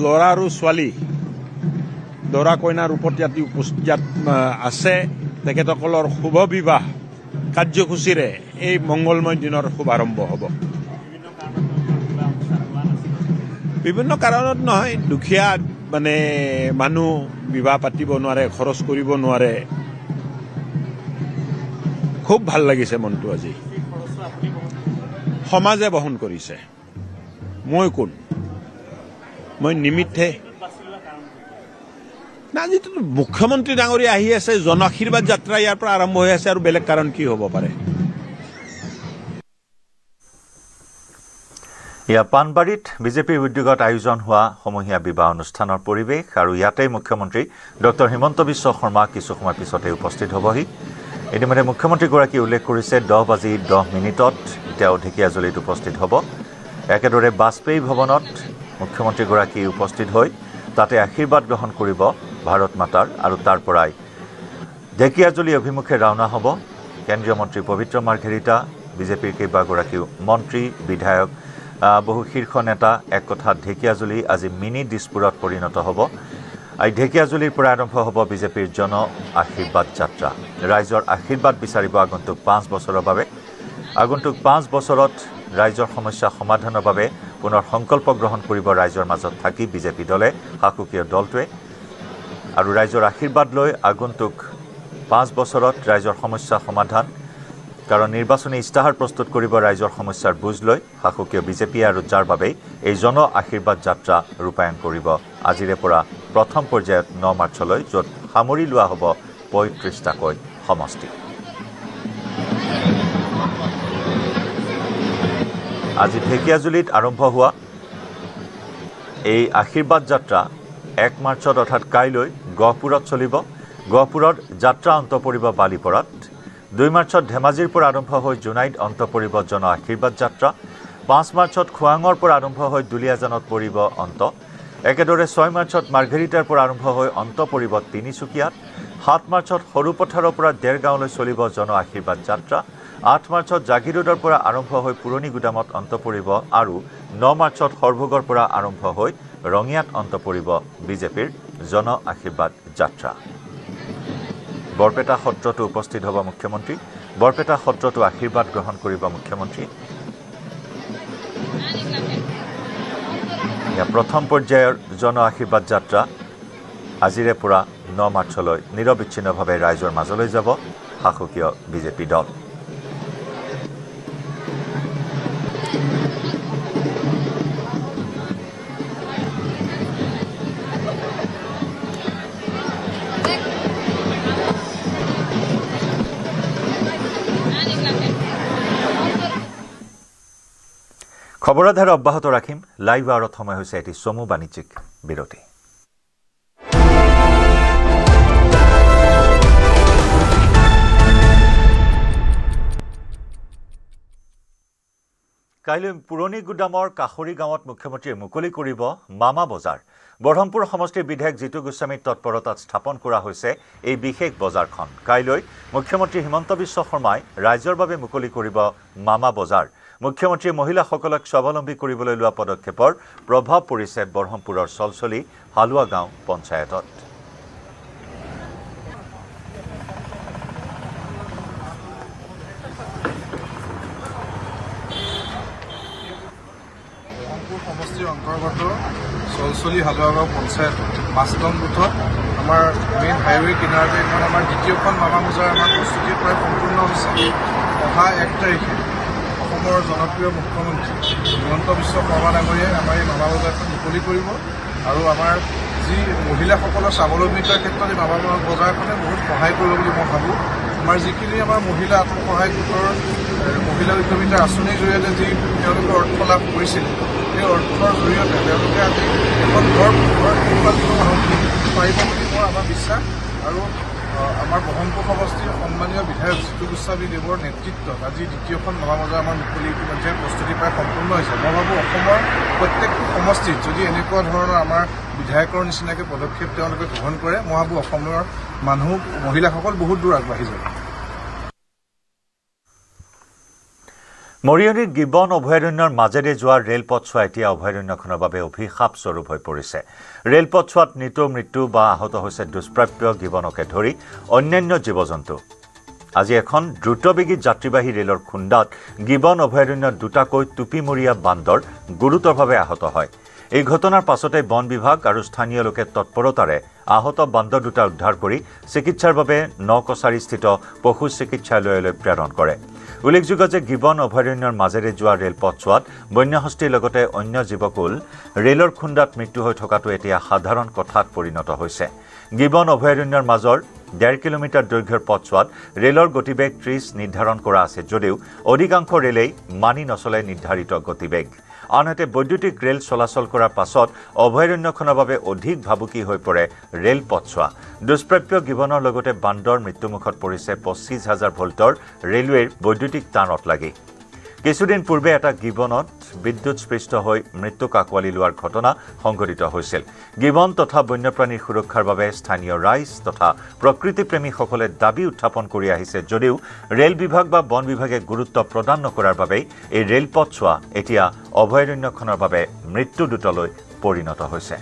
ল'ৰা আৰু ছোৱালী দৰা কইনাৰ ৰূপত ইয়াত আছে তেখেতসকলৰ শুভ বিবাহ কাৰ্যসূচীৰে এই মংগলময় দিনৰ শুভাৰম্ভ হ'ব বিভিন্ন কাৰণত নহয় দুখীয়া মানে মানুহ বিবাহ পাতিব নোৱাৰে খৰচ কৰিব নোৱাৰে খুব ভাল লাগিছে মনটো আজি সমাজে বহন কৰিছে মই কোন মই নিমিত্তে না যিটো মুখ্যমন্ত্ৰী ডাঙৰীয়া আহি আছে জন আশীৰ্বাদ যাত্ৰা ইয়াৰ পৰা আৰম্ভ হৈ আছে আৰু বেলেগ কাৰণ কি হ'ব পাৰে ইয়া পাণবাৰীত বিজেপিৰ উদ্যোগত আয়োজন হোৱা সমূহীয়া বিবাহ অনুষ্ঠানৰ পৰিৱেশ আৰু ইয়াতেই মুখ্যমন্ত্ৰী ডক্টৰ হিমন্ত বিশ্ব শৰ্মা কিছু সময় পিছতে উপস্থিত হ'বহি ইতিমধ্যে মুখ্যমন্ত্ৰীগৰাকীয়ে উল্লেখ কৰিছে 10:10 তেওঁ ঢেকিয়াজুলিত উপস্থিত হ'ব একেদৰে বাজপেয়ী ভৱনত মুখ্যমন্ত্ৰীগৰাকী উপস্থিত হৈ তাতে আশীৰ্বাদ গ্ৰহণ কৰিব ভাৰত মাতাৰ আৰু তাৰ পৰাই ঢেকিয়াজুলি অভিমুখে ৰাওনা হ'ব কেন্দ্ৰীয় মন্ত্ৰী পবিত্ৰ মাৰ্ঘেৰিটা বিজেপিৰ কেইবাগৰাকীও মন্ত্ৰী বিধায়ক বহু শীৰ্ষ নেতা এক কথাত ঢেকীয়াজুলি আজি মিনি দিছপুৰত পৰিণত হ'ব। এই ঢেকীয়াজুলিৰ পৰা আৰম্ভ হ'ব বিজেপিৰ জন আশীৰ্বাদ যাত্ৰা। ৰাইজৰ আশীৰ্বাদ বিচাৰিব আগন্তুক 5 বছৰৰ বাবে। আগন্তুক 5 বছৰত ৰাইজৰ সমস্যা সমাধানৰ বাবে পুনৰ সংকল্প গ্ৰহণ কৰিব ৰাইজৰ মাজত থাকি বিজেপি দলে, শাসকীয় দলটোৱে। আৰু ৰাইজৰ আশীৰ্বাদ লৈ আগন্তুক 5 বছৰত ৰাইজৰ সমস্যা সমাধান, কাৰণ নিৰ্বাচনী ইস্তাহাৰ প্ৰস্তুত কৰিব ৰাইজৰ সমস্যাৰ বুজ লৈ শাসকীয় বিজেপি, আৰু যাৰ বাবেই এই জন আশীৰ্বাদ যাত্ৰা ৰূপায়ণ কৰিব আজিৰে পৰা প্ৰথম পৰ্যায়ত 9 মাৰ্চলৈ, য'ত সামৰি লোৱা হ'ব 35টাকৈ সমষ্টি। আজি ঢেকীয়াজুলিত আৰম্ভ হোৱা এই আশীৰ্বাদ যাত্ৰা 1 মাৰ্চত অৰ্থাৎ কাইলৈ গহপুৰত চলিব। গহপুৰত যাত্ৰা অন্ত পৰিব বালিপৰাত। 2 মাৰ্চত ধেমাজিৰ পৰা আৰম্ভ হৈ জোনাইত অন্ত পৰিব জন আশীৰ্বাদ যাত্ৰা। 5 মাৰ্চত খোৱাঙৰ পৰা আৰম্ভ হৈ দুলীয়াজানত পৰিব অন্ত। একেদৰে 6 মাৰ্চত মাৰ্ঘেৰিটাৰ পৰা আৰম্ভ হৈ অন্ত পৰিব তিনিচুকীয়াত। 7 মাৰ্চত সৰুপথাৰৰ পৰা দেৰগাঁৱলৈ চলিব জন আশীৰ্বাদ যাত্ৰা। 8 মাৰ্চত জাগিৰোডৰ পৰা আৰম্ভ হৈ পুৰণি গুদামত অন্ত পৰিব, আৰু 9 মাৰ্চত সৰভোগৰ পৰা আৰম্ভ হৈ ৰঙিয়াত অন্ত পৰিব বিজেপিৰ জন আশীৰ্বাদ যাত্ৰা। বৰপেটা সত্ৰতো উপস্থিত হ'ব মুখ্যমন্ত্ৰী। বৰপেটা সত্ৰতো আশীৰ্বাদ গ্ৰহণ কৰিব মুখ্যমন্ত্ৰী। প্ৰথম পৰ্যায়ৰ জন আশীৰ্বাদ যাত্ৰা আজিৰে পৰা 9 মাৰ্চলৈ নিৰবিচ্ছিন্নভাৱে ৰাইজৰ মাজলৈ যাব শাসকীয় বিজেপি দল। খবৰধাৰ অব্যাহত ৰাখিম। লাইভ আৱাৰত সময় হৈছে এটি চমু বাণিজ্যিক বিৰতি। কাইলৈ পুৰণি গুদামৰ কাষৰী গাঁৱত মুখ্যমন্ত্ৰীয়ে মুকলি কৰিব মামা বজাৰ। বৰহমপুৰ সমষ্টিৰ বিধায়ক জিতু গোস্বামীৰ তৎপৰতাত স্থাপন কৰা হৈছে এই বিশেষ বজাৰখন। কাইলৈ মুখ্যমন্ত্ৰী হিমন্ত বিশ্ব শৰ্মাই ৰাইজৰ বাবে মুকলি কৰিব মামা বজাৰ। মুখ্যমন্ত্ৰীয়ে মহিলাসকলক স্বাৱলম্বী কৰিবলৈ লোৱা পদক্ষেপৰ প্ৰভাৱ পৰিছে বৰহমপুৰৰ চলচলি হালুৱা গাঁও পঞ্চায়তত। বৰহমপুৰ সমষ্টিৰ অন্তৰ্গত চলচলি হালুৱা গাঁও পঞ্চায়ত 5 নং বুথত আমাৰ মেইন হাইৱে কিনাৰতে এখন আমাৰ দ্বিতীয়খন মামা বজাৰ আমাৰ প্ৰস্তুতি প্ৰায় সম্পূৰ্ণ হৈছে। অহা 1 তাৰিখে অসমৰ জনপ্ৰিয় মুখ্যমন্ত্ৰী হিমন্ত বিশ্ব শৰ্মা ডাঙৰীয়াই আমাৰ এই মামা বজাৰখন মুকলি কৰিব, আৰু আমাৰ যি মহিলাসকলৰ স্বাৱলম্বিতাৰ ক্ষেত্ৰত এই মামা বজাৰখনে বহুত সহায় কৰিব বুলি মই ভাবোঁ। আমাৰ যিখিনি আমাৰ মহিলা আত্মসহায়ক গোটৰ মহিলা উদ্যমিতাৰ আঁচনিৰ জৰিয়তে যি তেওঁলোকে অৰ্থ লাভ কৰিছিল, সেই অৰ্থৰ জৰিয়তে তেওঁলোকে আজি এখন ঘৰ পৰিপালিত পাৰিব বুলি মোৰ আমাৰ বিশ্বাস। আৰু আমাৰ বৰহমপুৰ সমষ্টিৰ সন্মানীয় বিধায়ক জিতু গোস্বামী দেৱৰ নেতৃত্বত আজি দ্বিতীয়খন মামা বজাৰ আমাৰ মুকলি ইতিমধ্যে প্ৰস্তুতি প্ৰায় সম্পূৰ্ণ হৈছে। মই ভাবোঁ অসমৰ প্ৰত্যেকটো সমষ্টিত যদি এনেকুৱা ধৰণৰ আমাৰ বিধায়কৰ নিচিনাকৈ পদক্ষেপ তেওঁলোকে গ্ৰহণ কৰে, মই ভাবোঁ অসমৰ মানুহ মহিলাসকল বহুত দূৰ আগবাঢ়ি যাব। মৰিয়নিৰ গিবন অভয়াৰণ্যৰ মাজেৰে যোৱা ৰেলপথছোৱা এতিয়া অভয়াৰণ্যখনৰ বাবে অভিশাপ স্বৰূপ হৈ পৰিছে। ৰেলপথছোৱাত মৃত্যু বা আহত হৈছে দুষ্প্ৰাপ্য গিবনকে ধৰি অন্যান্য জীৱ জন্তু। আজি এখন দ্ৰুতবেগী যাত্ৰীবাহী ৰেলৰ খুন্দাত গিবন অভয়াৰণ্যত 2টাকৈ টুপিমূৰীয়া বান্দৰ গুৰুতৰভাৱে আহত হয়। এই ঘটনাৰ পাছতে বন বিভাগ আৰু স্থানীয় লোকে তৎপৰতাৰে আহত বান্দৰ 2টা উদ্ধাৰ কৰি চিকিৎসাৰ বাবে নকছাৰীস্থিত পশু চিকিৎসালয়লৈ প্ৰেৰণ কৰে। উল্লেখযোগ্য যে গিবন অভয়াৰণ্যৰ মাজেৰে যোৱা ৰেলপথছোৱাত বন্যহস্তীৰ লগতে অন্য জীৱকুল ৰেলৰ খুন্দাত মৃত্যু হৈ থকাটো এতিয়া সাধাৰণ কথাত পৰিণত হৈছে। গিবন অভয়াৰণ্যৰ মাজৰ 1.5 কিলোমিটাৰ দৈৰ্ঘ্যৰ পথছোৱাত ৰেলৰ গতিবেগ 30 নিৰ্ধাৰণ কৰা আছে যদিও অধিকাংশ ৰেলেই মানি নচলে নিৰ্ধাৰিত গতিবেগ। আনহাতে বৈদ্যুতিক ৰেল চলাচল কৰাৰ পাছত অভয়াৰণ্যখনৰ বাবে অধিক ভাবুকি হৈ পৰে ৰেলপথছোৱা। দুষ্প্ৰাপ্য গিবনৰ লগতে বান্দৰ মৃত্যুমুখত পৰিছে 25,000 ভোল্টৰ ৰেলৱেৰ বৈদ্যুতিক তাঁৰত লাগি। কিছুদিন পূৰ্বে এটা গিবনত বিদ্যুৎস্পৃষ্ট হৈ মৃত্যুক আঁকোৱালি লোৱাৰ ঘটনা সংঘটিত হৈছিল। গিবন তথা বন্যপ্ৰাণীৰ সুৰক্ষাৰ বাবে স্থানীয় ৰাইজ তথা প্ৰকৃতিপ্ৰেমীসকলে দাবী উত্থাপন কৰি আহিছে যদিও ৰেল বিভাগ বা বন বিভাগে গুৰুত্ব প্ৰদান নকৰাৰ বাবেই এই ৰেলপথছোৱা এতিয়া অভয়াৰণ্যখনৰ বাবে মৃত্যুদূতলৈ পৰিণত হৈছে।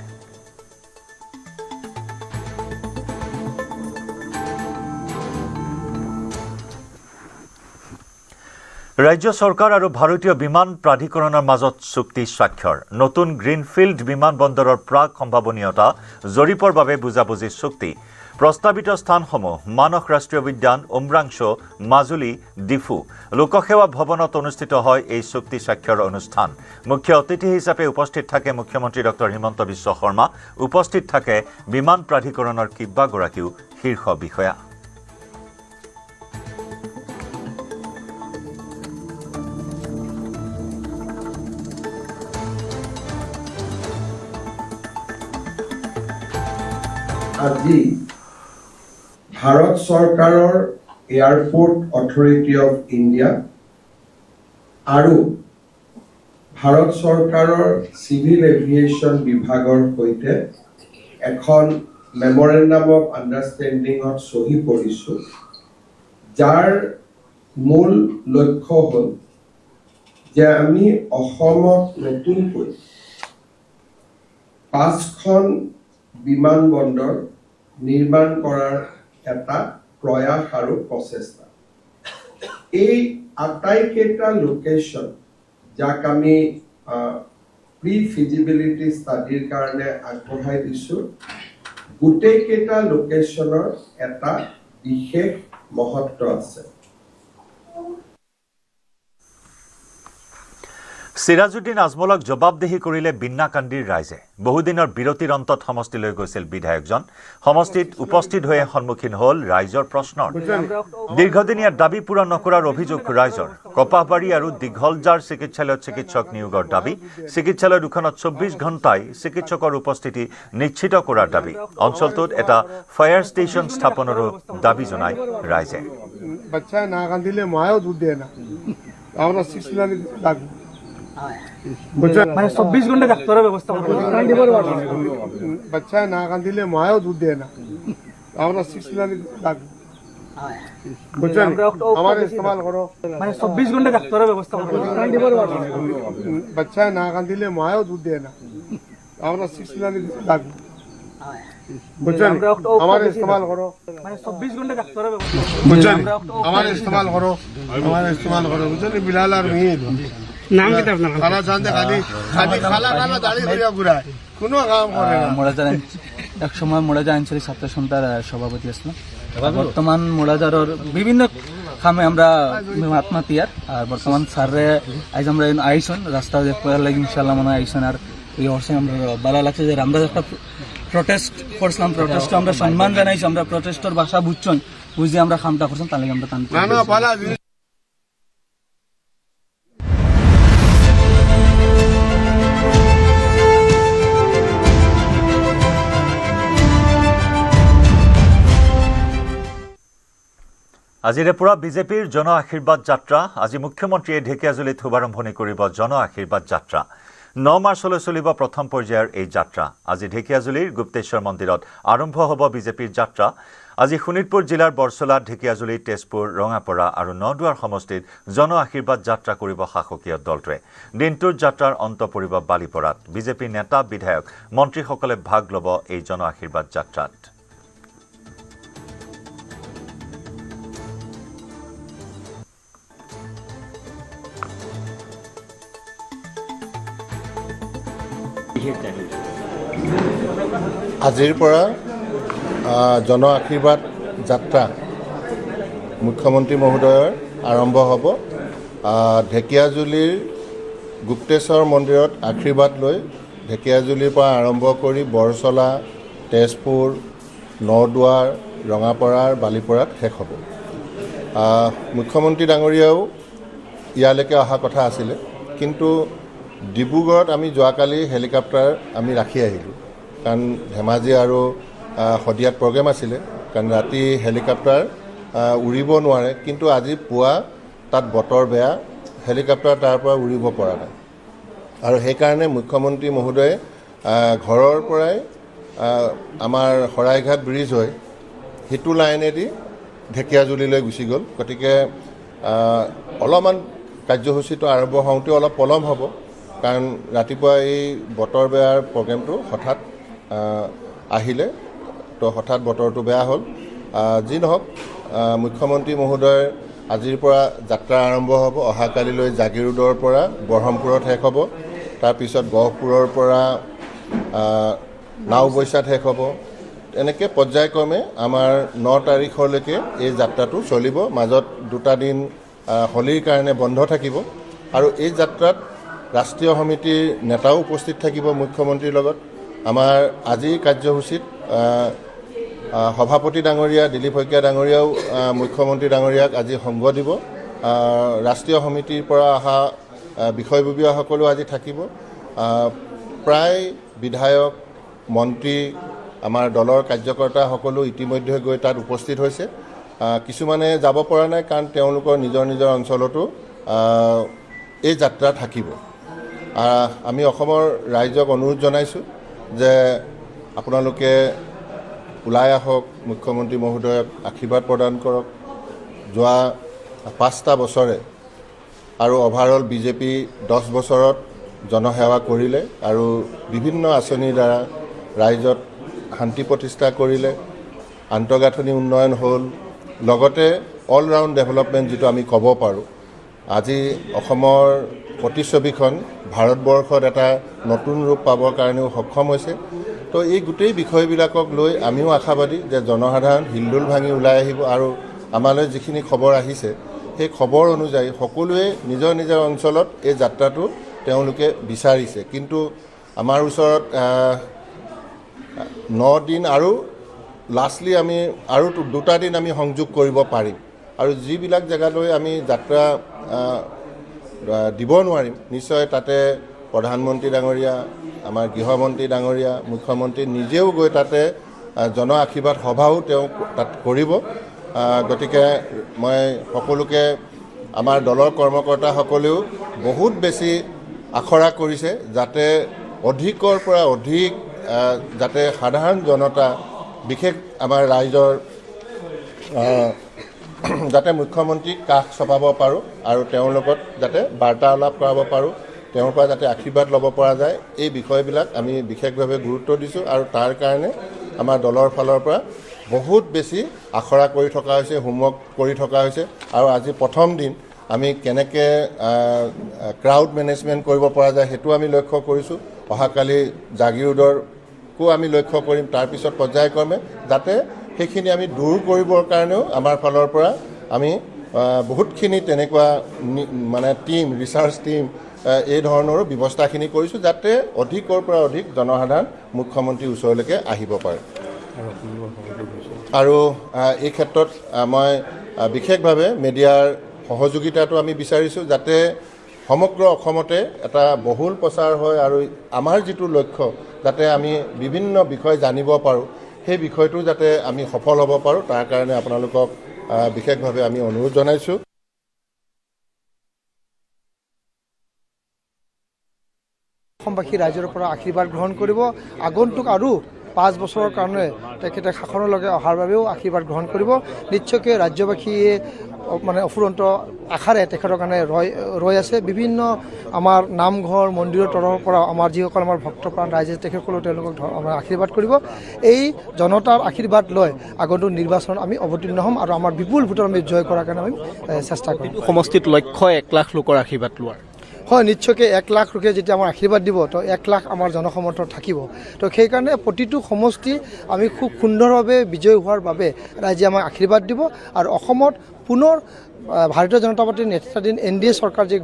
ৰাজ্য চৰকাৰ আৰু ভাৰতীয় বিমান প্ৰাধিকৰণৰ মাজত চুক্তি স্বাক্ষৰ। নতুন গ্ৰীণফিল্ড বিমানবন্দৰৰ প্ৰাক সম্ভাৱনীয়তা জৰীপৰ বাবে বুজাবুজি চুক্তি। প্ৰস্তাৱিত স্থানসমূহ মানস ৰাষ্ট্ৰীয় উদ্যান, উমৰাংশ, মাজুলী, ডিফু। লোকসেৱা ভৱনত অনুষ্ঠিত হয় এই চুক্তি স্বাক্ষৰ অনুষ্ঠান। মুখ্য অতিথি হিচাপে উপস্থিত থাকে মুখ্যমন্ত্ৰী ডক্টৰ হিমন্ত বিশ্ব শৰ্মা। উপস্থিত থাকে বিমান প্ৰাধিকৰণৰ কেইবাগৰাকীও শীৰ্ষ বিষয়া। আজি ভাৰত চৰকাৰৰ এয়াৰপোৰ্ট অথৰিটি অফ ইণ্ডিয়া আৰু ভাৰত চৰকাৰৰ চিভিল এভিয়েশ্যন বিভাগৰ সৈতে এখন মেমৰেণ্ডাম অফ আণ্ডাৰষ্টেণ্ডিঙত চহী কৰিছোঁ, যাৰ মূল লক্ষ্য হ'ল যে আমি অসমত নতুনকৈ 5খন বিমানবন্দৰ নিৰ্মাণ কৰাৰ এটা প্ৰয়াস আৰু প্ৰচেষ্টা। এই আটাইকেইটা লোকেশ্যন যাক আমি প্ৰি ফিজিবিলিটি ষ্টাডিৰ কাৰণে আগবঢ়াই দিছোঁ, গোটেইকেইটা লোকেশ্যনৰ এটা বিশেষ মহত্ব আছে। সিৰাজুদ্দিন আজমলক জবাবদিহি কৰিলে বিন্নাকান্দিৰ ৰাইজে। বহুদিনৰ বিৰতিৰ অন্তত সমষ্টিলৈ গৈছিল বিধায়কজন। সমষ্টিত উপস্থিত হৈ সন্মুখীন হ'ল ৰাইজৰ প্ৰশ্নৰ। দীৰ্ঘদিনীয়া দাবী পূৰণ নকৰাৰ অভিযোগ ৰাইজৰ। কপাহবাৰী আৰু দীঘলজাৰ চিকিৎসালয়ত চিকিৎসক নিয়োগৰ দাবী। চিকিৎসালয় দুখনত 24 ঘণ্টাই চিকিৎসকৰ উপস্থিতি নিশ্চিত কৰাৰ দাবী। অঞ্চলটোত এটা ফায়াৰ ষ্টেচন স্থাপনৰো দাবী জনায় ৰাইজে। বাচ্চা না কান্দিলে মায়েও দুধ দিয়ে না, আমরা 6 লাখ মানে 24 ঘন্টা ডাক্তারের ব্যবস্থা বাচ্চা না কান্দিলে মায়েও দুধ দেয় না, আমরা 6 লাখ আমার ইস্তেমাল করো। মানে 24 ঘন্টা ডাক্তারের ব্যবস্থা বাচ্চা না কান্দিলে মায়েও দুধ দেয় না, আমরা 6 লাখ আমার ইস্তেমাল করো। মানে 24 ঘন্টা ডাক্তারের ব্যবস্থা আমার ইস্তেমাল করো, আমার ইস্তেমাল করো। বুঝছেন বিলাল আর মিহির নাম কি আপনার? খালা জানতে খালি খালা দাঁড়িয়ে ঘুরিয়া ঘুরায়, কোনো কাম করে না। মোড়াজার এক সময় মোড়াজার আঞ্চলিক ছাত্র সন্থার সভাপতি আসলাম। বর্তমান মোড়াজারের বিভিন্ন কামে আমরা মহাত্মা তিয়ার আর বর্তমান স্যারে আজ আমরা আইসন রাস্তা দেখবার লাগে ইনশাল্লাহ মনে আইসন। আর এই অবশ্যই আমরা ভালো লাগছে যে আমরা একটা প্রটেস্ট করছিলাম, প্রটেস্ট আমরা সম্মান জানাইছি, আমরা প্রটেস্টর ভাষা বুঝছেন, বুঝে আমরা কামটা করছেন, তাহলে আমরা আজিৰে পৰা বিজেপিৰ জন আশীৰ্বাদ যাত্ৰা। আজি মুখ্যমন্ত্ৰীয়ে ঢেকিয়াজুলিত শুভাৰম্ভণি কৰিব জন আশীৰ্বাদ যাত্ৰা। 9 মাৰ্চলৈ চলিব প্ৰথম পৰ্যায়ৰ এই যাত্ৰা। আজি ঢেকিয়াজুলিৰ গুপ্তেশ্বৰ মন্দিৰত আৰম্ভ হ'ব বিজেপিৰ যাত্ৰা। আজি শোণিতপুৰ জিলাৰ বৰছলা, ঢেকিয়াজুলি, তেজপুৰ, ৰঙাপৰা আৰু নদুৱাৰ সমষ্টিত জন আশীৰ্বাদ যাত্ৰা কৰিব শাসকীয় দলটোৱে। দিনটোৰ যাত্ৰাৰ অন্ত পৰিব বালিপৰাত। বিজেপিৰ নেতা, বিধায়ক, মন্ত্ৰীসকলে ভাগ ল'ব এই জন আশীৰ্বাদ যাত্ৰাত। আজিৰ পৰা জন আশীৰ্বাদ যাত্ৰা মুখ্যমন্ত্ৰী মহোদয়ৰ আৰম্ভ হ'ব। ঢেকিয়াজুলিৰ গুপ্তেশ্বৰ মন্দিৰত আশীৰ্বাদ লৈ ঢেকিয়াজুলিৰ পৰা আৰম্ভ কৰি বৰছলা, তেজপুৰ, নদুৱাৰ, ৰঙাপৰাৰ, বালিপৰাত শেষ হ'ব। মুখ্যমন্ত্ৰী ডাঙৰীয়াও ইয়ালৈকে অহা কথা আছিলে, কিন্তু ডিব্ৰুগড়ত আমি যোৱাকালি হেলিকপ্টাৰ আমি ৰাখি আহিলোঁ, কাৰণ ধেমাজি আৰু শদিয়াত প্ৰগ্ৰেম আছিলে, কাৰণ ৰাতি হেলিকপ্টাৰ উৰিব নোৱাৰে। কিন্তু আজি পুৱা তাত বতৰ বেয়া, হেলিকপ্টাৰ তাৰ পৰা উৰিব পৰা নাই আৰু সেইকাৰণে মুখ্যমন্ত্ৰী মহোদয়ে ঘৰৰ পৰাই আমাৰ শৰাইঘাট ব্ৰিজ হৈ সিটো লাইনেদি ঢেকীয়াজুলিলৈ গুচি গ'ল। গতিকে অলপমান কাৰ্যসূচীটো আৰম্ভ হওঁতে অলপ পলম হ'ব, কাৰণ ৰাতিপুৱা এই বতৰ বেয়াৰ প্ৰগ্ৰেমটো হঠাৎ আহিলে, তো হঠাৎ বতৰটো বেয়া হ'ল। যি নহওক, মুখ্যমন্ত্ৰী মহোদয়ৰ আজিৰ পৰা যাত্ৰা আৰম্ভ হ'ব। অহাকালিলৈ জাগিৰোডৰ পৰা বৰহমপুৰত শেষ হ'ব, তাৰপিছত গহপুৰৰ পৰা নাওবৈচাত শেষ হ'ব। এনেকৈ পৰ্যায়ক্ৰমে আমাৰ 9 তাৰিখলৈকে এই যাত্ৰাটো চলিব। মাজত 2টা দিন হোলীৰ কাৰণে বন্ধ থাকিব আৰু এই যাত্ৰাত ৰাষ্ট্ৰীয় সমিতিৰ নেতাও উপস্থিত থাকিব মুখ্যমন্ত্ৰীৰ লগত। আমাৰ আজিৰ কাৰ্যসূচীত সভাপতি ডাঙৰীয়া দিলীপ শইকীয়া ডাঙৰীয়াও মুখ্যমন্ত্ৰী ডাঙৰীয়াক আজি সংগ দিব। ৰাষ্ট্ৰীয় সমিতিৰ পৰা অহা বিষয়ববীয়াসকলো আজি থাকিব। প্ৰায় বিধায়ক, মন্ত্ৰী, আমাৰ দলৰ কাৰ্যকৰ্তা সকলো ইতিমধ্যে গৈ তাত উপস্থিত হৈছে। কিছুমানে যাব পৰা নাই, কাৰণ তেওঁলোকৰ নিজৰ নিজৰ অঞ্চলতো এই যাত্ৰা থাকিব। আমি অসমৰ ৰাইজক অনুৰোধ জনাইছোঁ যে আপোনালোকে ওলাই আহক, মুখ্যমন্ত্ৰী মহোদয়ক আশীৰ্বাদ প্ৰদান কৰক। যোৱা 5টা বছৰে আৰু অভাৰঅল বিজেপি 10 বছৰত জনসেৱা কৰিলে আৰু বিভিন্ন আঁচনিৰ দ্বাৰা ৰাইজত শান্তি প্ৰতিষ্ঠা কৰিলে, আন্তঃগাঁথনি উন্নয়ন হ'ল, লগতে অল ৰাউণ্ড ডেভেলপমেণ্ট যিটো আমি ক'ব পাৰোঁ। আজি অসমৰ প্ৰতিচ্ছবিখন ভাৰতবৰ্ষত এটা নতুন ৰূপ পাবৰ কাৰণেও সক্ষম হৈছে। তো এই গোটেই বিষয়বিলাকক লৈ আমিও আশাবাদী যে জনসাধাৰণ হিলদোল ভাঙি ওলাই আহিব আৰু আমালৈ যিখিনি খবৰ আহিছে সেই খবৰ অনুযায়ী সকলোৱে নিজৰ নিজৰ অঞ্চলত এই যাত্ৰাটো তেওঁলোকে বিচাৰিছে। কিন্তু আমাৰ ওচৰত 9 দিন আৰু লাষ্টলি আমি আৰু 2টা দিন আমি সংযোগ কৰিব পাৰিম আৰু যিবিলাক জেগালৈ আমি যাত্ৰা দিব নোৱাৰিম, নিশ্চয় তাতে প্ৰধানমন্ত্ৰী ডাঙৰীয়া, আমাৰ গৃহমন্ত্ৰী ডাঙৰীয়া, মুখ্যমন্ত্ৰী নিজেও গৈ তাতে জন আশীৰ্বাদ সভাও তেওঁ তাত কৰিব। গতিকে মই সকলোকে, আমাৰ দলৰ কৰ্মকৰ্তাসকলেও বহুত বেছি আখৰা কৰিছে যাতে অধিকৰ পৰা অধিক যাতে সাধাৰণ জনতা, বিশেষ আমাৰ ৰাইজৰ যাতে মুখ্যমন্ত্ৰীক কাষ চপাব পাৰোঁ আৰু তেওঁৰ লগত যাতে বাৰ্তালাপ কৰাব পাৰোঁ, তেওঁৰ পৰা যাতে আশীৰ্বাদ ল'ব পৰা যায়, এই বিষয়বিলাক আমি বিশেষভাৱে গুৰুত্ব দিছোঁ। আৰু তাৰ কাৰণে আমাৰ দলৰ ফালৰ পৰা বহুত বেছি আখৰা কৰি থকা হৈছে, হোমৱৰ্ক কৰি থকা হৈছে। আৰু আজি প্ৰথম দিন আমি কেনেকৈ ক্ৰাউড মেনেজমেণ্ট কৰিব পৰা যায় সেইটো আমি লক্ষ্য কৰিছোঁ। অহাকালি জাগিৰোডৰকো আমি লক্ষ্য কৰিম। তাৰপিছত পৰ্যায়ক্ৰমে যাতে সেইখিনি আমি দূৰ কৰিবৰ কাৰণেও আমাৰ ফালৰ পৰা আমি বহুতখিনি তেনেকুৱা মানে টিম, ৰিচাৰ্চ টিম, এই ধৰণৰো ব্যৱস্থাখিনি কৰিছোঁ যাতে অধিকৰ পৰা অধিক জনসাধাৰণ মুখ্যমন্ত্ৰীৰ ওচৰলৈকে আহিব পাৰে। আৰু এই ক্ষেত্ৰত মই বিশেষভাৱে মিডিয়াৰ সহযোগিতাটো আমি বিচাৰিছোঁ যাতে সমগ্ৰ অসমতে এটা বহুল প্ৰচাৰ হয় আৰু আমাৰ যিটো লক্ষ্য যাতে আমি বিভিন্ন বিষয় জানিব পাৰোঁ, সেই বিষয়টো যাতে আমি সফল হ'ব পাৰোঁ, তাৰ কাৰণে আপোনালোকক বিশেষভাৱে আমি অনুৰোধ জনাইছোঁ। অসমবাসী ৰাইজৰ পৰা আশীৰ্বাদ গ্ৰহণ কৰিব। আগন্তুক আৰু 5 বছৰৰ কাৰণে তেখেতে শাসনলৈকে অহাৰ বাবেও আশীৰ্বাদ গ্ৰহণ কৰিব। নিশ্চয়কৈ ৰাজ্যবাসীয়ে মানে অফুৰন্ত আশাৰে তেখেতৰ কাৰণে ৰৈ আছে। বিভিন্ন আমাৰ নামঘৰ, মন্দিৰৰ তৰফৰ পৰা আমাৰ যিসকল আমাৰ ভক্তপ্ৰাণ ৰাইজে তেখেতসকলেও তেওঁলোকক আশীৰ্বাদ কৰিব। এই জনতাৰ আশীৰ্বাদ লৈ আগন্তুক নিৰ্বাচনত আমি অৱতীৰ্ণ হ'ম আৰু আমাৰ বিপুল ভোটত আমি জয় কৰাৰ কাৰণে আমি চেষ্টা কৰিম। সমষ্টিত লক্ষ্য 1 লাখ লোকৰ আশীৰ্বাদ লোৱাৰ। হয়, নিশ্চয়কৈ 1 লাখ লোকে যেতিয়া আমাৰ আশীৰ্বাদ দিব তো 1 লাখ আমাৰ জনসমৰ্থন থাকিব। তো সেইকাৰণে প্ৰতিটো সমষ্টি আমি খুব সুন্দৰভাৱে বিজয় হোৱাৰ বাবে ৰাইজে আমাক আশীৰ্বাদ দিব আৰু অসমত পুনৰ ভাৰতীয় জনতা পাৰ্টীৰ নেতৃত্বাধীন NDA চৰকাৰ যে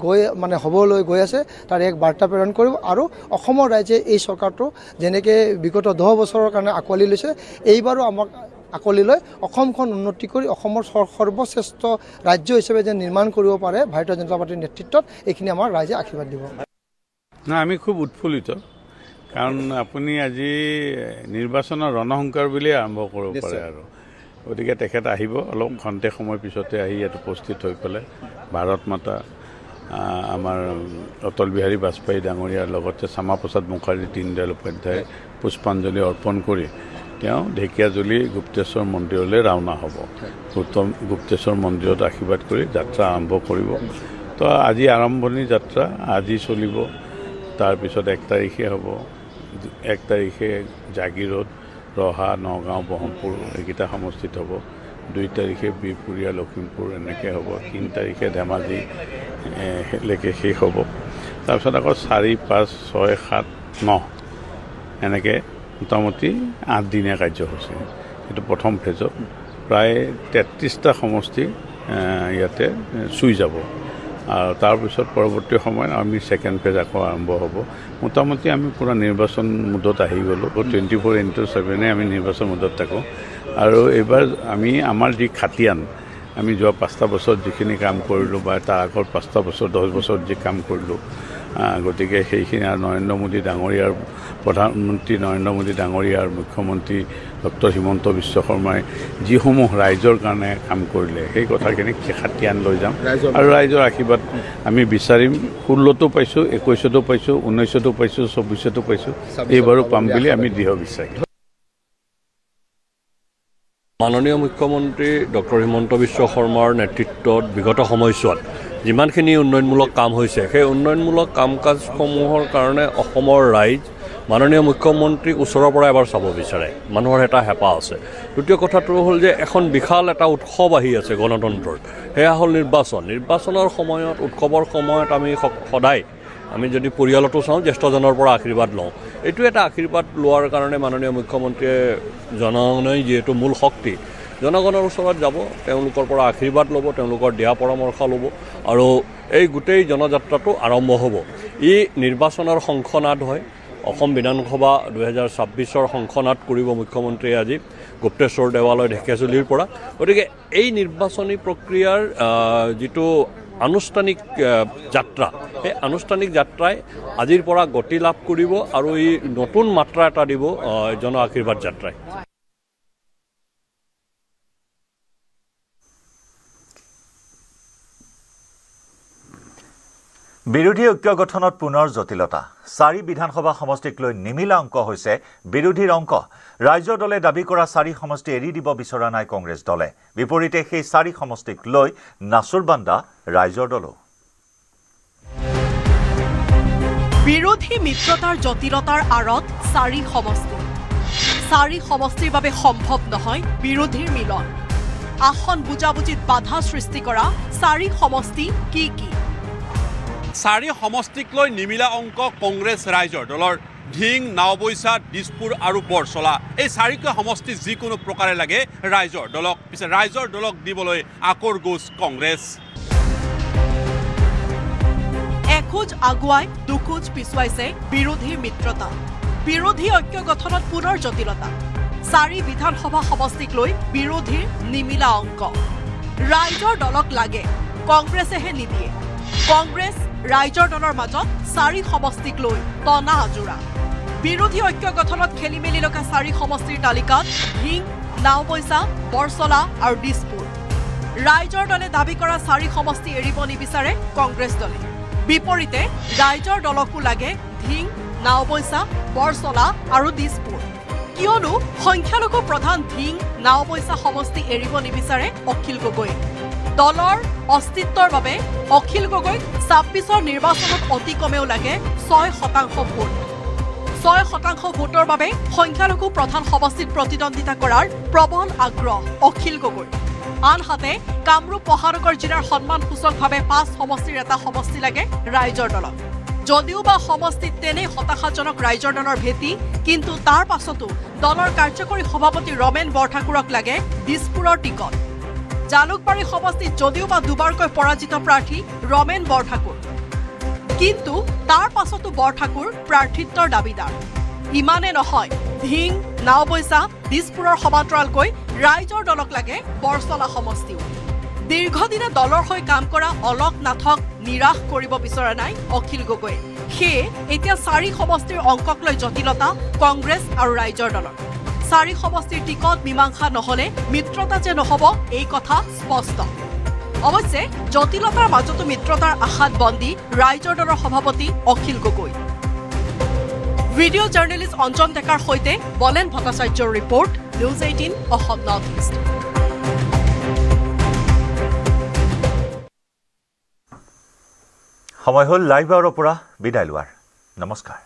হ'বলৈ গৈ আছে তাৰ এক বাৰ্তা প্ৰেৰণ কৰিব আৰু অসমৰ ৰাইজে এই চৰকাৰটো যেনেকৈ বিগত 10 বছৰৰ কাৰণে আঁকোৱালি লৈছে, এইবাৰো আমাক আঁকোৱালি লৈ অসমখন উন্নতি কৰি অসমৰ সৰ্বশ্ৰেষ্ঠ ৰাজ্য হিচাপে যে নিৰ্মাণ কৰিব পাৰে ভাৰতীয় জনতা পাৰ্টীৰ নেতৃত্বত, এইখিনি আমাৰ ৰাইজে আশীৰ্বাদ দিব। আমি খুব উৎফুল্লিত, কাৰণ আপুনি আজি নিৰ্বাচনৰ ৰণসংকাৰ বুলিয়ে আৰম্ভ কৰিব পাৰে আৰু গতিকে তেখেত আহিব অলপ খন্তেক সময় পিছতে আহি ইয়াত উপস্থিত হৈ পেলাই ভাৰত মাতা আমাৰ অটল বিহাৰী বাজপেয়ী ডাঙৰীয়াৰ লগতে শ্যামা প্ৰসাদ মুখাৰ্জী, দীনদয়াল উপাধ্যায় পুষ্পাঞ্জলি অৰ্পণ কৰি তেওঁ ঢেকীয়াজুলি গুপ্তেশ্বৰ মন্দিৰলৈ ৰাওনা হ'ব। গুপ্তেশ্বৰ মন্দিৰত আশীৰ্বাদ কৰি যাত্ৰা আৰম্ভ কৰিব। তো আজি আৰম্ভণি যাত্ৰা আজি চলিব। তাৰপিছত 1 তাৰিখে হ'ব। 1 তাৰিখে জাগিৰোড, ৰহা, নগাঁও, ব্ৰহ্মপুৰ এইকেইটা সমষ্টিত হ'ব। 2 তাৰিখে বিহপুৰীয়া, লখিমপুৰ এনেকৈ হ'ব। 3 তাৰিখে ধেমাজি লৈকে শেষ হ'ব। তাৰপিছত আকৌ 4, 5, 6, 7, 9 এনেকৈ মোটামুটি 8 দিনীয়া কাৰ্যসূচী। এইটো প্ৰথম ফেজত প্ৰায় 33টা সমষ্টি ইয়াতে চুই যাব। আৰু তাৰপিছত পৰৱৰ্তী সময়ত আমি 2nd ফেজ আকৌ আৰম্ভ হ'ব। মোটামুটি আমি পূৰা নিৰ্বাচন মুডত আহি গ'লোঁ। 24/7 আমি নিৰ্বাচন মুডত থাকোঁ। আৰু এইবাৰ আমি আমাৰ যি খাটিয়ান, আমি যোৱা 5টা বছৰত যিখিনি কাম কৰিলোঁ বা তাৰ আগৰ 5টা বছৰ 10 বছৰত যি কাম কৰিলোঁ, গতিকে সেইখিনি আৰু নৰেন্দ্ৰ মোদী ডাঙৰীয়াৰ প্ৰধানমন্ত্ৰী নৰেন্দ্ৰ মোদী ডাঙৰীয়াৰ মুখ্যমন্ত্ৰী ডক্টৰ হিমন্ত বিশ্ব শৰ্মাই যিসমূহ ৰাইজৰ কাৰণে কাম কৰিলে সেই কথাখিনি খাটিয়ান লৈ যাম। আৰু ৰাইজৰ আশীৰ্বাদ আমি বিচাৰিম। 16তো পাইছোঁ, 21তো পাইছোঁ, 19তো পাইছোঁ, 24তো পাইছোঁ, এইবাৰো পাম বুলি আমি দৃঢ় বিশ্বাসী। মাননীয় মুখ্যমন্ত্ৰী ডক্টৰ হিমন্ত বিশ্ব শৰ্মাৰ নেতৃত্বত বিগত সময়ছোৱাত যিমানখিনি উন্নয়নমূলক কাম হৈছে, সেই উন্নয়নমূলক কাম কাজসমূহৰ কাৰণে অসমৰ ৰাইজ মাননীয় মুখ্যমন্ত্ৰীক ওচৰৰ পৰা এবাৰ চাব বিচাৰে। মানুহৰ এটা হেঁপাহ আছে। দ্বিতীয় কথাটো হ'ল যে এখন বিশাল এটা উৎসৱ আহি আছে গণতন্ত্ৰৰ, সেয়া হ'ল নিৰ্বাচন। নিৰ্বাচনৰ সময়ত, উৎসৱৰ সময়ত আমি সদায় আমি যদি পৰিয়ালতো চাওঁ, জ্যেষ্ঠজনৰ পৰা আশীৰ্বাদ লওঁ। এইটো এটা আশীৰ্বাদ লোৱাৰ কাৰণে মাননীয় মুখ্যমন্ত্ৰীয়ে জনগণেই যিহেতু মূল শক্তি, জনগণৰ ওচৰত যাব, তেওঁলোকৰ পৰা আশীৰ্বাদ ল'ব, তেওঁলোকৰ দিহা পৰামৰ্শ ল'ব আৰু এই গোটেই জনযাত্ৰাটো আৰম্ভ হ'ব। ই নিৰ্বাচনৰ শংখনাদ হয়। অসম বিধানসভা 2026ৰ শংখনাদ কৰিব মুখ্যমন্ত্ৰীয়ে আজি গুপ্তেশ্বৰ দেৱালয় ঢেকীয়াজুলিৰ পৰা। গতিকে এই নিৰ্বাচনী প্ৰক্ৰিয়াৰ যিটো আনুষ্ঠানিক যাত্ৰা, সেই আনুষ্ঠানিক যাত্ৰাই আজিৰ পৰা গতি লাভ কৰিব আৰু ই নতুন মাত্ৰা এটা দিব জন আশীৰ্বাদ যাত্ৰাই। বিৰোধী ঐক্য গঠনত পুনৰ জটিলতা। 4 বিধানসভা সমষ্টিক লৈ নিমিলা অংক হৈছে বিৰোধীৰ অংক। ৰাইজৰ দলে দাবী কৰা 4 সমষ্টি এৰি দিব বিচৰা নাই কংগ্ৰেছ দলে। বিপৰীতে সেই 4 সমষ্টিক লৈ নাচুৰবান্দা ৰাইজৰ দলো। বিৰোধী মিত্ৰতাৰ জটিলতাৰ আঁৰত 4 সমষ্টি। 4 সমষ্টিৰ বাবে সম্ভৱ নহয় বিৰোধীৰ মিলন। আসন বুজাবুজিত বাধা সৃষ্টি কৰা 4 সমষ্টি কি কি? 4 সমষ্টিক লৈ নিমিলা অংক কংগ্ৰেছ ৰাইজৰ দলৰ। ঢিং, নাওবৈচা, দিছপুৰ আৰু বৰচলা, এই 4টা সমষ্টি যিকোনো প্ৰকাৰে লাগে ৰাইজৰ দলক। পিছে ৰাইজৰ দলক দিবলৈ আকৰ গোজ কংগ্ৰেছ। এখোজ আগুৱাই দুখোজ পিছুৱাইছে বিৰোধীৰ মিত্ৰতা। বিৰোধী ঐক্য গঠনত পুনৰ জটিলতা। 4 বিধানসভা সমষ্টিক লৈ বিৰোধীৰ নিমিলা অংক। ৰাইজৰ দলক লাগে, কংগ্ৰেছেহে নিদিয়ে। কংগ্ৰেছ ৰাইজৰ দলৰ মাজত 4 সমষ্টিক লৈ টনা আজোৰা। বিৰোধী ঐক্য গঠনত খেলি মেলি লগা 4 সমষ্টিৰ তালিকাত ঢিং, নাওবৈচা, বৰচলা আৰু দিছপুৰ। ৰাইজৰ দলে দাবী কৰা 4 সমষ্টি এৰিব নিবিচাৰে কংগ্ৰেছ দলে। বিপৰীতে ৰাইজৰ দলকো লাগে ঢিং, নাওবৈচা, বৰচলা আৰু দিছপুৰ। কিয়নো সংখ্যালঘু প্ৰধান ঢিং, নাওবৈচা সমষ্টি এৰিব নিবিচাৰে অখিল গগৈয়ে। দলৰ অস্তিত্বৰ বাবে অখিল গগৈক 26ৰ নিৰ্বাচনত অতি কমেও লাগে 6% ভোট। 6% ভোটৰ বাবে সংখ্যালঘু প্ৰধান সমষ্টিত প্ৰতিদ্বন্দ্বিতা কৰাৰ প্ৰবল আগ্ৰহ অখিল গগৈ। আনহাতে কামৰূপ মহানগৰ জিলাৰ সন্মানসূচকভাৱে 5 সমষ্টিৰ এটা সমষ্টি লাগে ৰাইজৰ দলক। যদিও বা সমষ্টিত তেনেই হতাশাজনক ৰাইজৰ দলৰ ভেটি, কিন্তু তাৰ পাছতো দলৰ কাৰ্যকৰী সভাপতি ৰমেন বৰঠাকুৰক লাগে দিছপুৰৰ টিকট। জালুকবাৰী সমষ্টিত যদিও বা দুবাৰকৈ পৰাজিত প্ৰাৰ্থী ৰমেন বৰঠাকুৰ, কিন্তু তাৰ পাছতো বৰঠাকুৰ প্ৰাৰ্থিত্বৰ দাবীদাৰ। ইমানে নহয়, ঢিং, নাওবৈচা, দিছপুৰৰ সমান্তৰালকৈ ৰাইজৰ দলক লাগে বৰচলা সমষ্টিও। দীৰ্ঘদিনে দলৰ হৈ কাম কৰা অলক নাথক নিৰাশ কৰিব বিচৰা নাই অখিল গগৈয়ে। সেয়ে এতিয়া 4 সমষ্টিৰ অংকক লৈ জটিলতা কংগ্ৰেছ আৰু ৰাইজৰ দলৰ। 4 সমষ্টিৰ টিকট মীমাংসা নহলে মিত্ৰতা যে নহব এই কথা স্পষ্ট। অৱশ্যে জটিলতাৰ মাজতো মিত্ৰতাৰ আশাত বন্দী ৰাইজৰ দলৰ সভাপতি অখিল গগৈ। ভিডিঅ' জাৰ্নেলিষ্ট অঞ্জন ডেকাৰ সৈতে বলেন ভট্টাচাৰ্যৰ report, news 18 Assam north east. সময় হ'ল লাইভ আৱাৰৰ পৰা বিদায় লোৱাৰ। নমস্কাৰ।